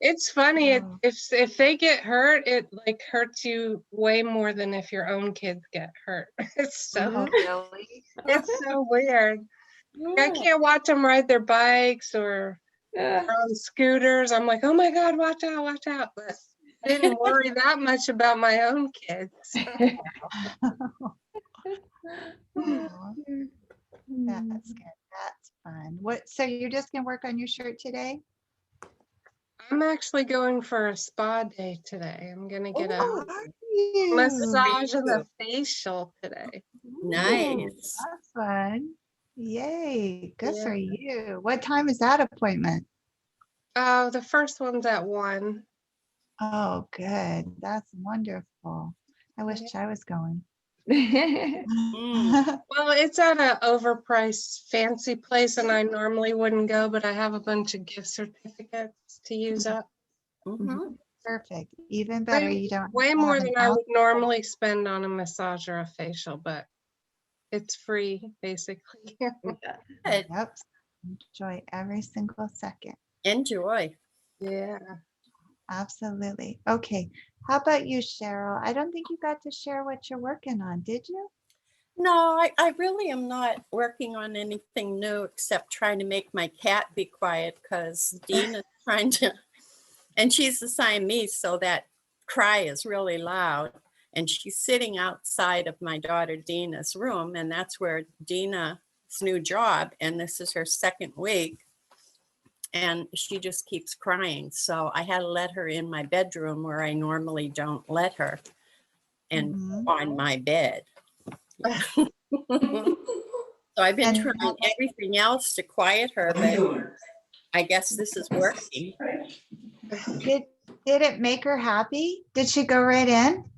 It's funny, Oh. if they get hurt, it like hurts you way more than if your own kids get hurt. It's so Oh, really? it's so weird. I can't watch them ride their bikes or on scooters. I'm like, oh my God, watch out, watch out. But I didn't worry that much about my own kids. Aw, that's good. That's fun. So you're just gonna work on your shirt today? I'm actually going for a spa day today. I'm gonna get a Oh, are you? massage and a facial today. Nice. That's fun. Yay. Good for Yeah. you. What time is that appointment? Oh, the first one's at 1. Oh, good. That's wonderful. I wish I was going. Mm. Well, it's at an overpriced fancy place and I normally wouldn't go, but I have a bunch of gift certificates to use up. Mhm. Perfect. Even better. Way, You don't have way to more have an than I out- would normally spend on a massage or a facial, but it's free basically. Good. Yep. Enjoy every single second. Enjoy. Yeah. Absolutely. Okay. How about you, Cheryl? I don't think you got to share what you're working on, did you? No, I really am not working on anything new except trying to make my cat be quiet because Dean is trying to, and she's a Siamese, so that cry is really loud. And she's sitting outside of my daughter Dina's room, and that's where Dina's new job, and this is her second week. And she just keeps crying. So I had to let her in my bedroom where I normally don't let her, and Mhm. on my bed. So I've been And- trying everything else to quiet her, but I guess this is working. Did it make her happy? Did she go right in?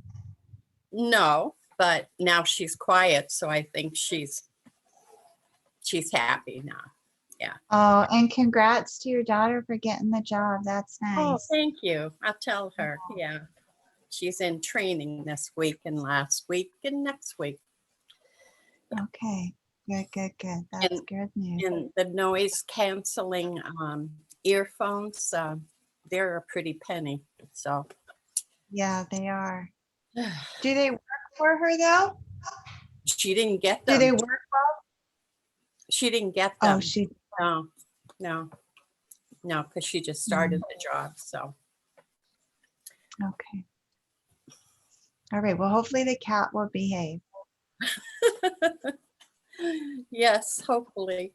No, but now she's quiet, so I think she's happy now. Oh, and congrats to your daughter for getting the job. That's Oh, nice. thank you. I'll tell her. Yeah. She's in training this week and last week and next week. Okay. Good, good, good. That's good news. And the noise canceling earphones, they're a pretty penny. So Yeah, they are. Do they work for her though? she didn't get Do them. they work? She didn't get them. Oh, she. No, because she just started the job. So Okay. All right. Well, hopefully the cat will behave. yes, hopefully.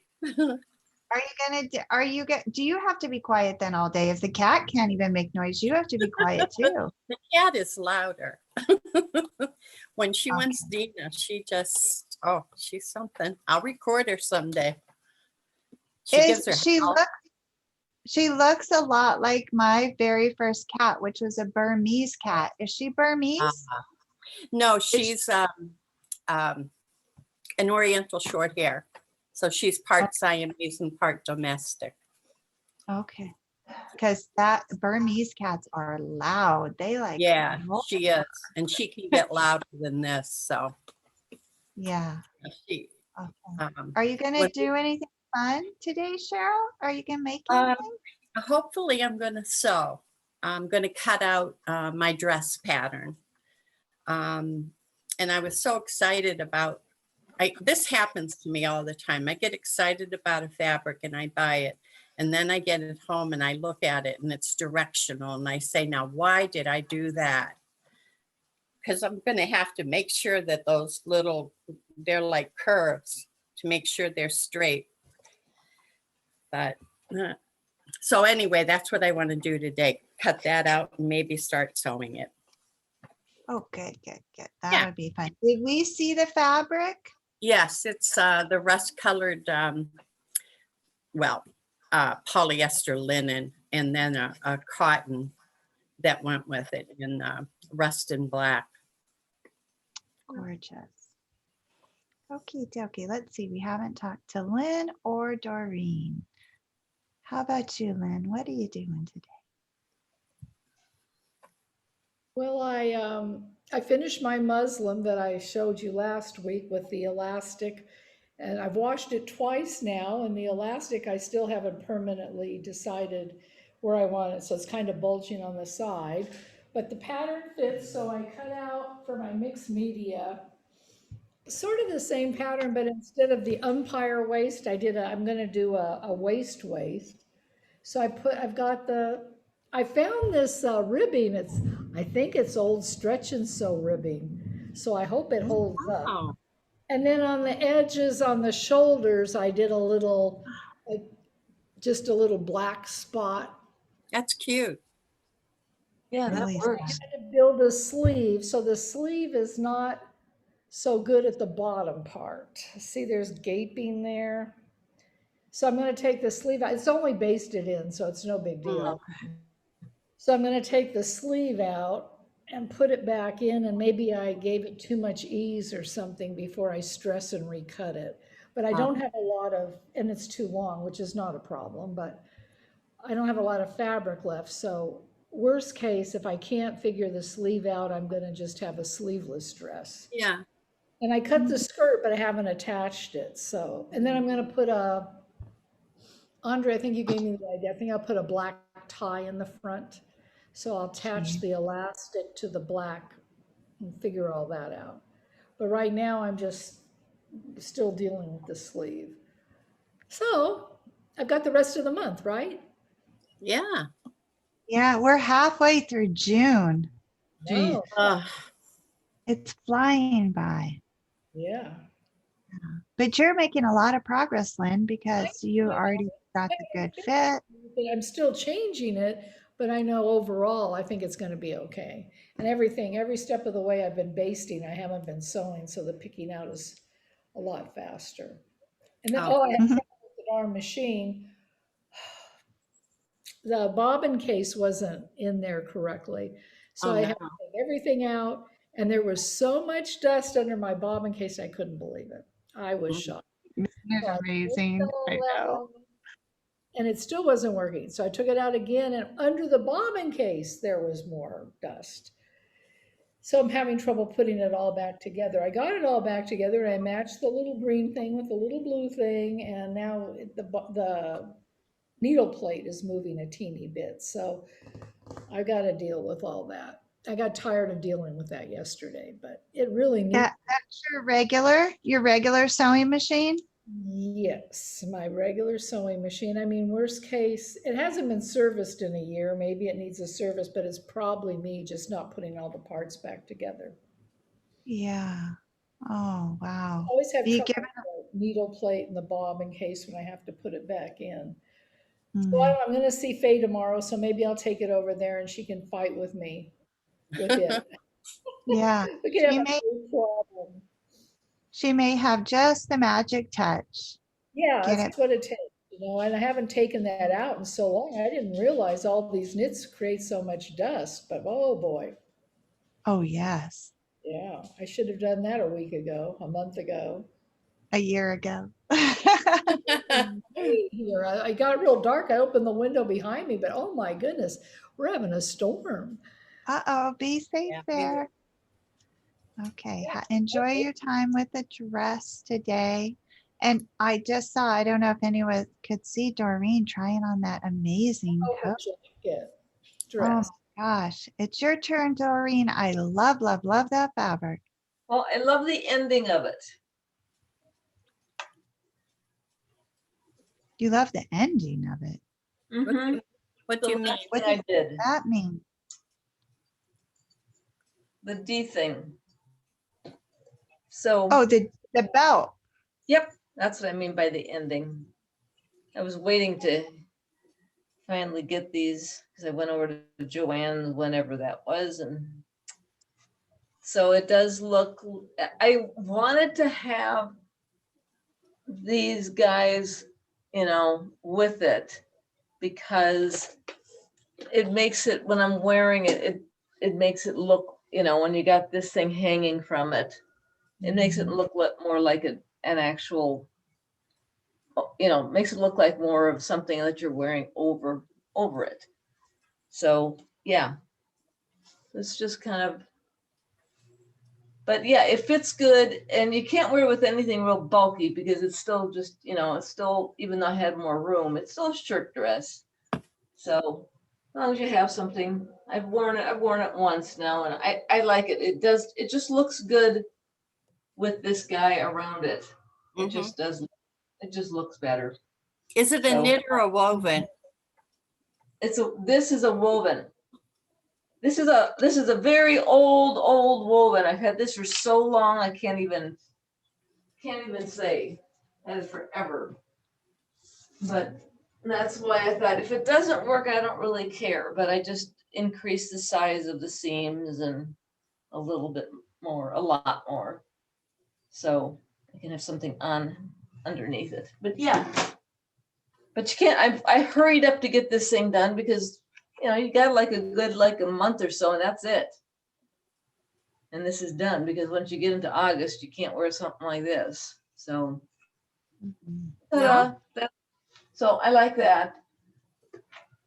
Are you do you have to be quiet then all day? If the cat can't even make noise, you have to be quiet too. The cat is louder. When she Okay. wants Dina, she just, she's something. I'll record her someday. She looks a lot like my very first cat, which was a Burmese cat. Is she Burmese? No, she's an Oriental short hair. So she's part Siamese and part domestic. Okay. Because that Burmese cats are loud. They like. Yeah, roar. she is. And she can get louder than this. So Yeah. she, Okay. Are you going to do anything fun today, Cheryl? Are you going to make anything? hopefully I'm going to sew. I'm going to cut out my dress pattern. And I was so excited about, this happens to me all the time. I get excited about a fabric and I buy it. And then I get it home and I look at it and it's directional. And I say, now, why did I do that? Because I'm going to have to make sure that those they're like curves to make sure they're straight. But so anyway, that's what I want to do today. Cut that out and maybe start sewing it. Oh, good, good, good. That would be fun. Did we see the fabric? Yes, it's the rust colored, polyester linen, and then a cotton that went with it in rust and black. Gorgeous. Okie dokie. Let's see. We haven't talked to Lynn or Doreen. How about you, Lynn? What are you doing today? Well, I finished my muslin that I showed you last week with the elastic, and I've washed it twice now, and the elastic I still haven't permanently decided where I want it, so it's kind of bulging on the side. But the pattern fits, so I cut out for my mixed media sort of the same pattern, but instead of the umpire waist, I'm going to do a waist. So I found this ribbing. I think it's old Stretch and Sew ribbing. So I hope it holds up. And then on the edges, on the shoulders, I did just a little black spot. That's cute. Yeah, that Really works. I had to build a sleeve. So the sleeve is not so good at the bottom part. See, there's gaping there. So I'm going to take the sleeve out. It's only basted in, so it's no big deal. So I'm going to take the sleeve out and put it back in, and maybe I gave it too much ease or something before I stress and recut it. But I don't have a lot and it's too long, which is not a problem, but I don't have a lot of fabric left. So worst case, if I can't figure the sleeve out, I'm going to just have a sleeveless dress. Yeah. And I cut the skirt, but I haven't attached it. So, and then I'm going to put Andre, I think you gave me the idea. I think I'll put a black tie in the front. So I'll attach the elastic to the black and figure all that out. But right now I'm just still dealing with the sleeve. So I've got the rest of the month, right? Yeah. Yeah, we're halfway through June. Oh, It's flying by. yeah. But you're making a lot of progress, Lynn, because you already got the good fit. I'm still changing it, but I know overall, I think it's going to be okay. And every step of the way I've been basting, I haven't been sewing, so the picking out is a lot faster. And then, I had trouble with the darn machine. The bobbin case wasn't in there correctly. So I had to take everything out, and there was so much dust under my bobbin case, I couldn't believe it. I was shocked. Isn't it amazing? I know. and it still wasn't working. So I took it out again, and under the bobbin case, there was more dust. So I'm having trouble putting it all back together. I got it all back together, and I matched the little green thing with the little blue thing, and now the needle plate is moving a teeny bit. So I got to deal with all that. I got tired of dealing with that yesterday, but it really needs. That's your regular sewing machine? Yes, my regular sewing machine. I mean, worst case, it hasn't been serviced in a year. Maybe it needs a service, but it's probably me just not putting all the parts back together. Yeah. Oh, wow. Always have You trouble give with the needle plate and the bob in case when I have to put it back in. So Mm, I'm going to see Faye tomorrow, so maybe I'll take it over there and she can fight with me with it. yeah. We could have She a may big problem. she may have just the magic touch. Yeah, Get it? that's what it takes, and I haven't taken that out in so long. I didn't realize all these knits create so much dust, but oh boy. Oh, yes. Yeah, I should have done that a week ago, a month ago. A year ago. Here, I got real dark. I opened the window behind me, but oh my goodness, we're having a storm. Uh-oh, be safe Yeah. there. Okay, enjoy your time with the dress today. And I just saw, I don't know if anyone could see Doreen trying on that amazing Oh, her coat. jacket, Oh dress. my gosh, it's your turn, Doreen. I love, love, love that fabric. Well, I love the ending of it. You love the ending of it. Mhm. What do you mean? What I does did, that mean? the D thing. So, Oh, the belt. yep, that's what I mean by the ending. I was waiting to finally get these because I went over to Joanne whenever that was, and so it does look, I wanted to have these guys, with it because it makes it, when I'm wearing it, it makes it look, when you got this thing hanging from it, it makes it look more like an actual, makes it look like more of something that you're wearing over it. So, yeah, it's just kind of, but yeah, it fits good, and you can't wear it with anything real bulky because it's still just, it's still, even though I had more room, it's still a shirt dress. So as long as you have something, I've worn it once now, and I like it. It just looks good with this guy around it. It Mhm. just does, it just looks better. Is it a So- knit or a woven? This is a woven. This is a very old woven. I've had this for so long I can't even say. That is forever. But that's why I thought if it doesn't work, I don't really care. But I just increase the size of the seams and a little bit more, a lot more. So I can have something on underneath it. But yeah. But you can't, I hurried up to get this thing done because you got like a month or so, and that's it. And this is done because once you get into August, you can't wear something like this. So, so I like that.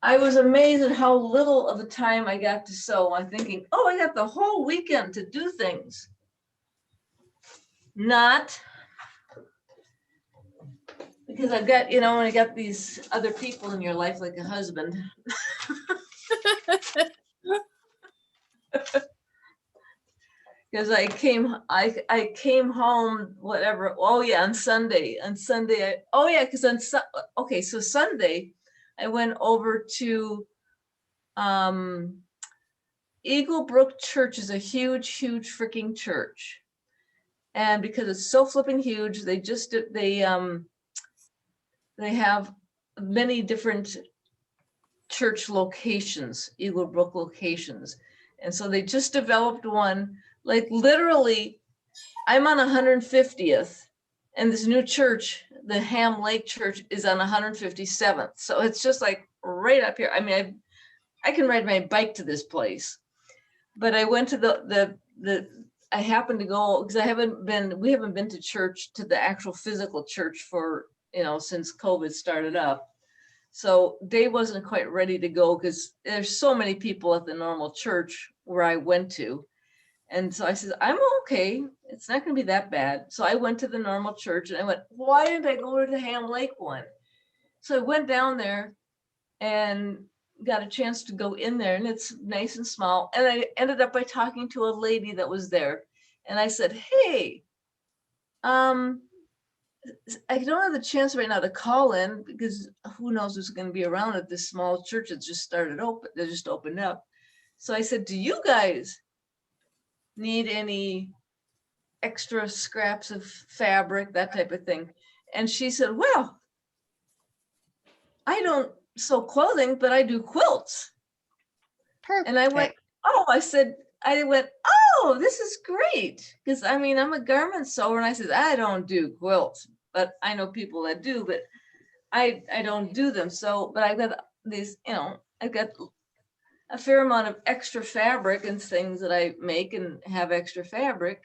I was amazed at how little of the time I got to sew. I'm thinking, oh, I got the whole weekend to do things. Not because I've got, when I got these other people in your life, like a husband. Because I came home, whatever. Oh yeah, on Sunday. So Sunday, I went over to Eagle Brook Church is a huge freaking church. And because it's so flipping huge, they have many different church locations, Eagle Brook locations. And so they just developed one, like literally, I'm on 150th, and this new church, the Ham Lake Church, is on 157th. So it's just like right up here. I mean, I can ride my bike to this place. But I went to I happened to go because we haven't been to church, to the actual physical church for, since COVID started up. So Dave wasn't quite ready to go because there's so many people at the normal church where I went to. And so I said, I'm okay. It's not going to be that bad. So I went to the normal church and I went, why didn't I go to the Ham Lake one? So I went down there and got a chance to go in there, and it's nice and small. And I ended up by talking to a lady that was there. And I said, hey, I don't have the chance right now to call in because who knows who's going to be around at this small church that just started open. They just opened up. So I said, do you guys need any extra scraps of fabric, that type of thing? And she said, well, I don't sew clothing, but I do quilts. Perfect. And I went, oh, I went, oh, this is great. Because I mean, I'm a garment sewer, and I said, I don't do quilts, but I know people that do, but I don't do them. So, but I've got these, I've got a fair amount of extra fabric and things that I make and have extra fabric.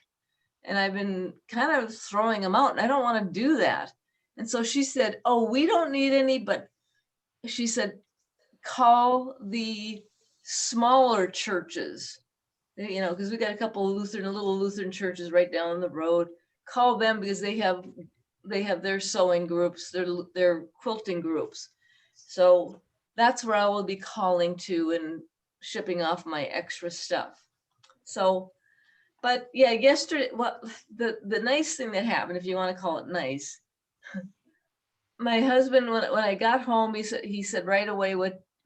And I've been kind of throwing them out, and I don't want to do that. And so she said, oh, we don't need any, but she said, call the smaller churches, because we got a couple of little Lutheran churches right down the road. Call them because they have their sewing groups, their quilting groups. So that's where I will be calling to and shipping off my extra stuff. So, but yeah, yesterday, the nice thing that happened, if you want to call it nice, my husband, when I got home, he said right away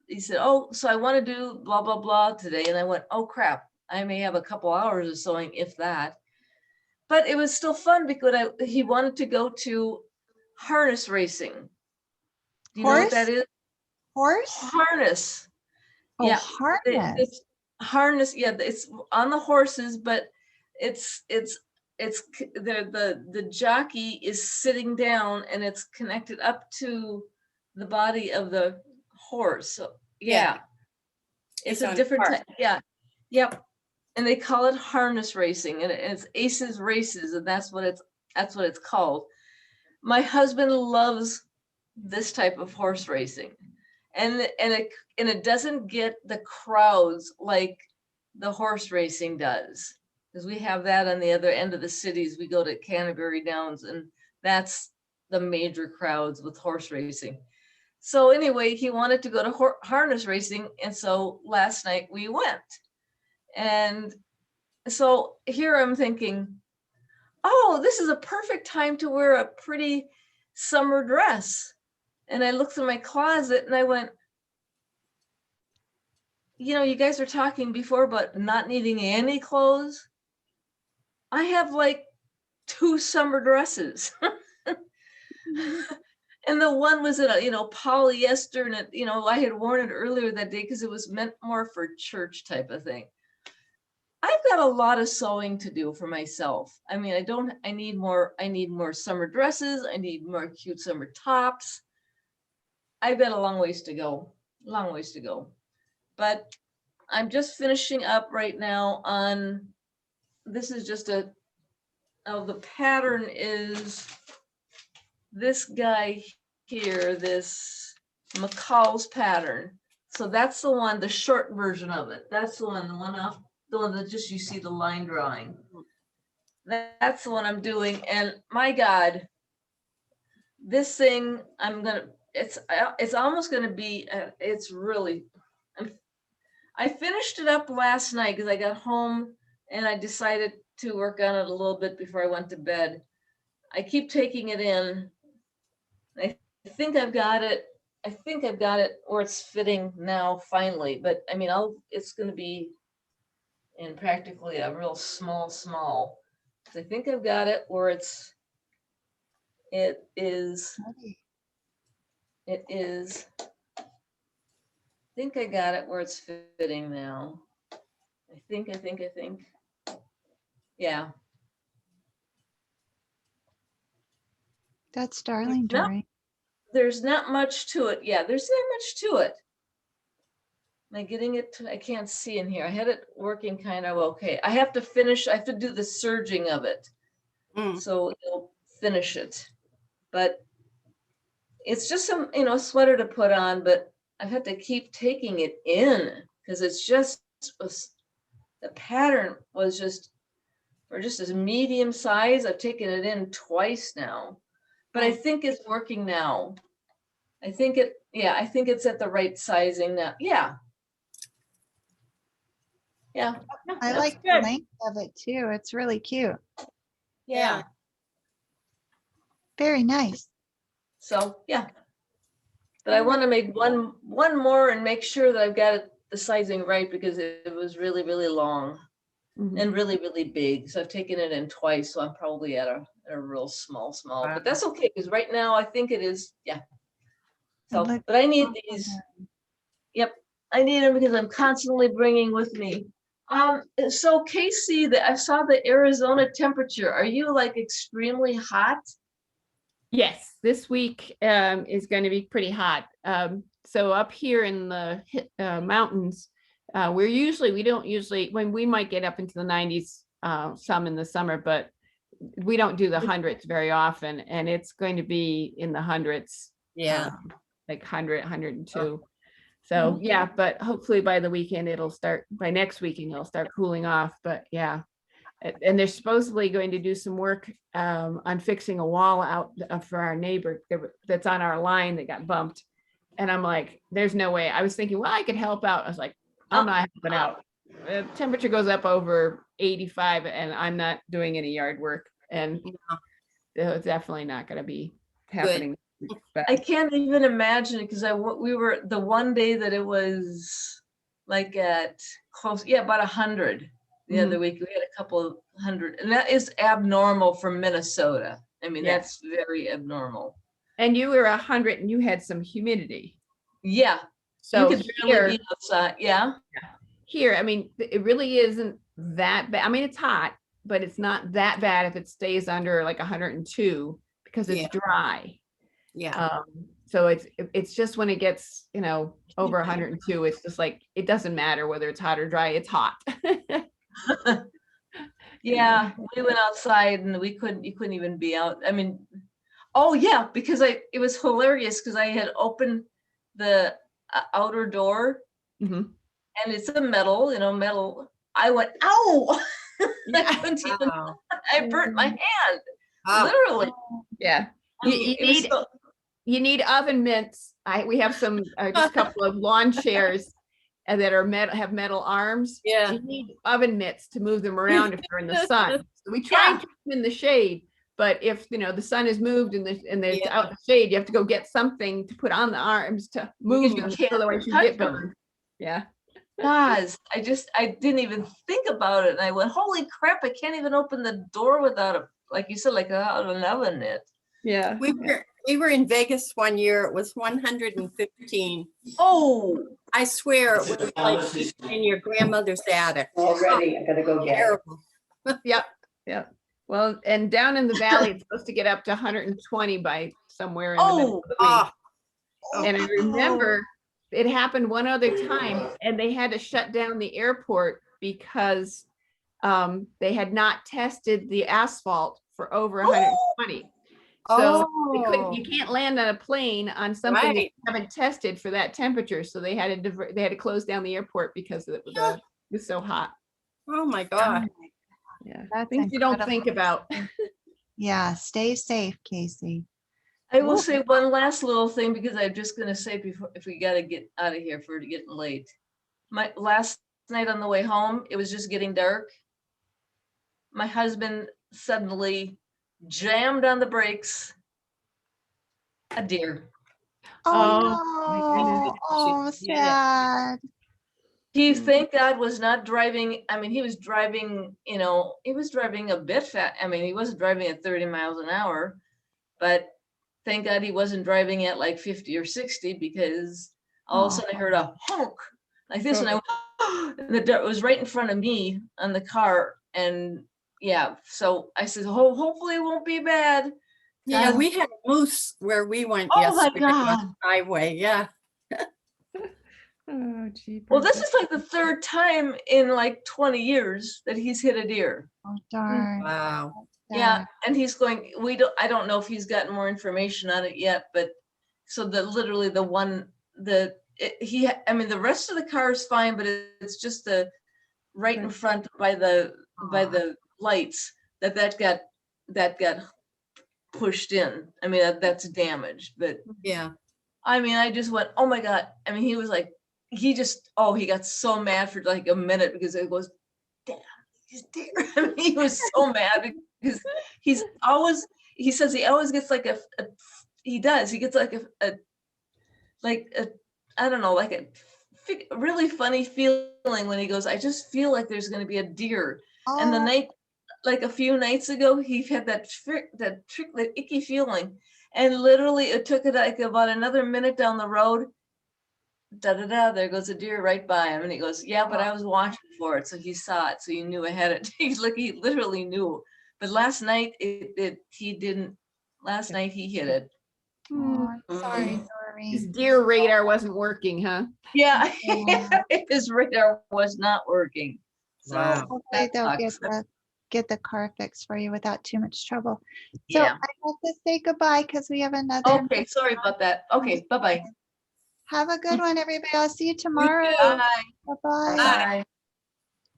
he said, oh, so I want to do blah, blah, blah today. And I went, oh crap, I may have a couple hours of sewing, if that. But it was still fun because he wanted to go to harness racing. Do you know what that is? Horse? Harness. Oh, Yeah. harness. It's harness. Yeah, it's on the horses, but it's the jockey is sitting down and it's connected up to the body of the horse. So yeah. It's a different type. Yeah. Yep. And they call it harness racing, and it's Aces Races, and that's what it's called. My husband loves this type of horse racing, and it doesn't get the crowds like the horse racing does, because we have that on the other end of the cities. We go to Canterbury Downs, and that's the major crowds with horse racing. So anyway, he wanted to go to harness racing, and so last night we went. And so here I'm thinking, oh, this is a perfect time to wear a pretty summer dress. And I looked in my closet and I went, you guys were talking before about not needing any clothes. I have like 2 summer dresses. And the one was in polyester, and I had worn it earlier that day because it was meant more for church type of thing. I've got a lot of sewing to do for myself. I mean, I need more summer dresses. I need more cute summer tops. I've got a long ways to go, but I'm just finishing up right now on, this is just the pattern is this guy here, this McCall's pattern. So that's the short version of it. That's the one that just you see the line drawing. That's the one I'm doing. And my God, this thing, it's almost gonna be, I finished it up last night because I got home and I decided to work on it a little bit before I went to bed. I keep taking it in. I think I've got it where it's fitting now finally, but I mean, it's gonna be in practically a real small. I think I've got it where it is, I think I got it where it's fitting now. I think. Yeah. That's darling, Dory. There's not much to it. Yeah, there's not much to it. Am I getting it? I can't see in here. I had it working kind of okay. I have to do the serging of it. So it'll finish it. But it's just some, sweater to put on, but I've had to keep taking it in because it's just, the pattern was just, for just as medium size, I've taken it in twice now. But I think it's working now. I think it's at the right sizing now. Yeah. Yeah. I that's like the good. length of it too. It's really cute. Yeah. Very nice. So, yeah. But I want to make one more and make sure that I've got the sizing right because it was really, really long and really, really big. So I've taken it in twice. So I'm probably at a real small, but that's okay. Because right now I think it is, yeah. So, but I need these. Yep. I need them because I'm constantly bringing with me. So Casey, I saw the Arizona temperature. Are you like extremely hot? Yes, this week is going to be pretty hot. So up here in the mountains, we don't usually, when we might get up into the 90s, some in the summer, but we don't do the hundreds very often. And it's going to be in the hundreds. Yeah. Like 100, 102. So yeah, but hopefully by the weekend, by next weekend, it'll start cooling off. But yeah. And they're supposedly going to do some work on fixing a wall out for our neighbor that's on our line that got bumped. And I'm like, there's no way. I was thinking, well, I could help out. I was like, I'm not helping out. The temperature goes up over 85 and I'm not doing any yard work. And it's definitely not going to be happening. But I can't even imagine it because we were the one day that it was like at close, about 100. The other week we had a couple of hundred, and that is abnormal for Minnesota. I mean, that's very abnormal. And you were 100 and you had some humidity. Yeah. So you could barely be outside. Yeah. Here, I mean, it really isn't that bad. I mean, it's hot, but it's not that bad if it stays under like 102 because it's dry. Yeah. So it's just when it gets, over 102, it's just like, it doesn't matter whether it's hot or dry, it's hot. Yeah, we went outside and you couldn't even be out. I mean, oh yeah, because it was hilarious because I had opened the outer door and it's a metal. I went, ow! I burnt my hand, literally. Yeah. You need oven mitts. We have some, just a couple of lawn chairs that are have metal arms. Yeah. You need oven mitts to move them around if they're in the sun. So we try and keep them in the shade, but if the sun is moved and they're out in the shade, you have to go get something to put on the arms to move them, otherwise you get burned. Yeah. Guys, I didn't even think about it, and I went, holy crap! I can't even open the door without like you said, without an oven mitt. Yeah. We were in Vegas one year. It was 115. Oh, I swear it was like in your grandmother's attic. Already, I gotta go get it. Terrible. Yep. Well, and down in the valley, it's supposed to get up to 120 by somewhere in the middle of the week. And I remember it happened one other time, and they had to shut down the airport because they had not tested the asphalt for over 120. So you can't land on a plane on something that you haven't tested for that temperature. So they had to close down the airport because it was so hot. Oh my God. Yeah. That's Things you don't think about. Yeah. Stay safe, Casey. I will say one last little thing because I'm just going to say before, if we got to get out of here for getting late. My last night on the way home, it was just getting dark. My husband suddenly jammed on the brakes. A deer. Oh, sad. He, thank God, was not driving. I mean, he was driving, he was driving a bit fast. I mean, he wasn't driving at 30 miles an hour, but thank God he wasn't driving at like 50 or 60 because all of a sudden I heard a honk like this and I went, and it was right in front of me on the car. And yeah, so I said, hopefully it won't be bad. Yeah, we had a moose where we went yesterday on the highway. Yeah. Oh, gee. Well, this is like the third time in like 20 years that he's hit a deer. Oh, darn. Wow. Yeah, and he's going, I don't know if he's gotten more information on it yet, but So that literally the one, I mean, the rest of the car is fine, but it's just the right in front by the lights that got pushed in. I mean, that's damaged, but Yeah. I mean, I just went, oh my God. I mean, he was like, he got so mad for like a minute because it was, damn, he's dear. I mean, he was so mad because he says he always gets like he gets like a I don't know, like a really funny feeling when he goes, I just feel like there's going to be a deer. And the Oh, night, like a few nights ago, he had that icky feeling. And literally it took it like about another minute down the road. There goes a deer right by him. And he goes, yeah, but I was watching for it. So he saw it. So he knew ahead of he literally knew. But last night he didn't. Last night he hit it. oh, I'm sorry, His Doreen. deer radar wasn't working, huh? Yeah, Yeah. his radar was not working. So Wow. Hopefully that they'll sucks. get the car fixed for you without too much trouble. So Yeah. I have to say goodbye because we have another. Okay, sorry about that. Okay, bye-bye. Have a good one, everybody. I'll see you You tomorrow. too. Bye. Bye-bye. Bye.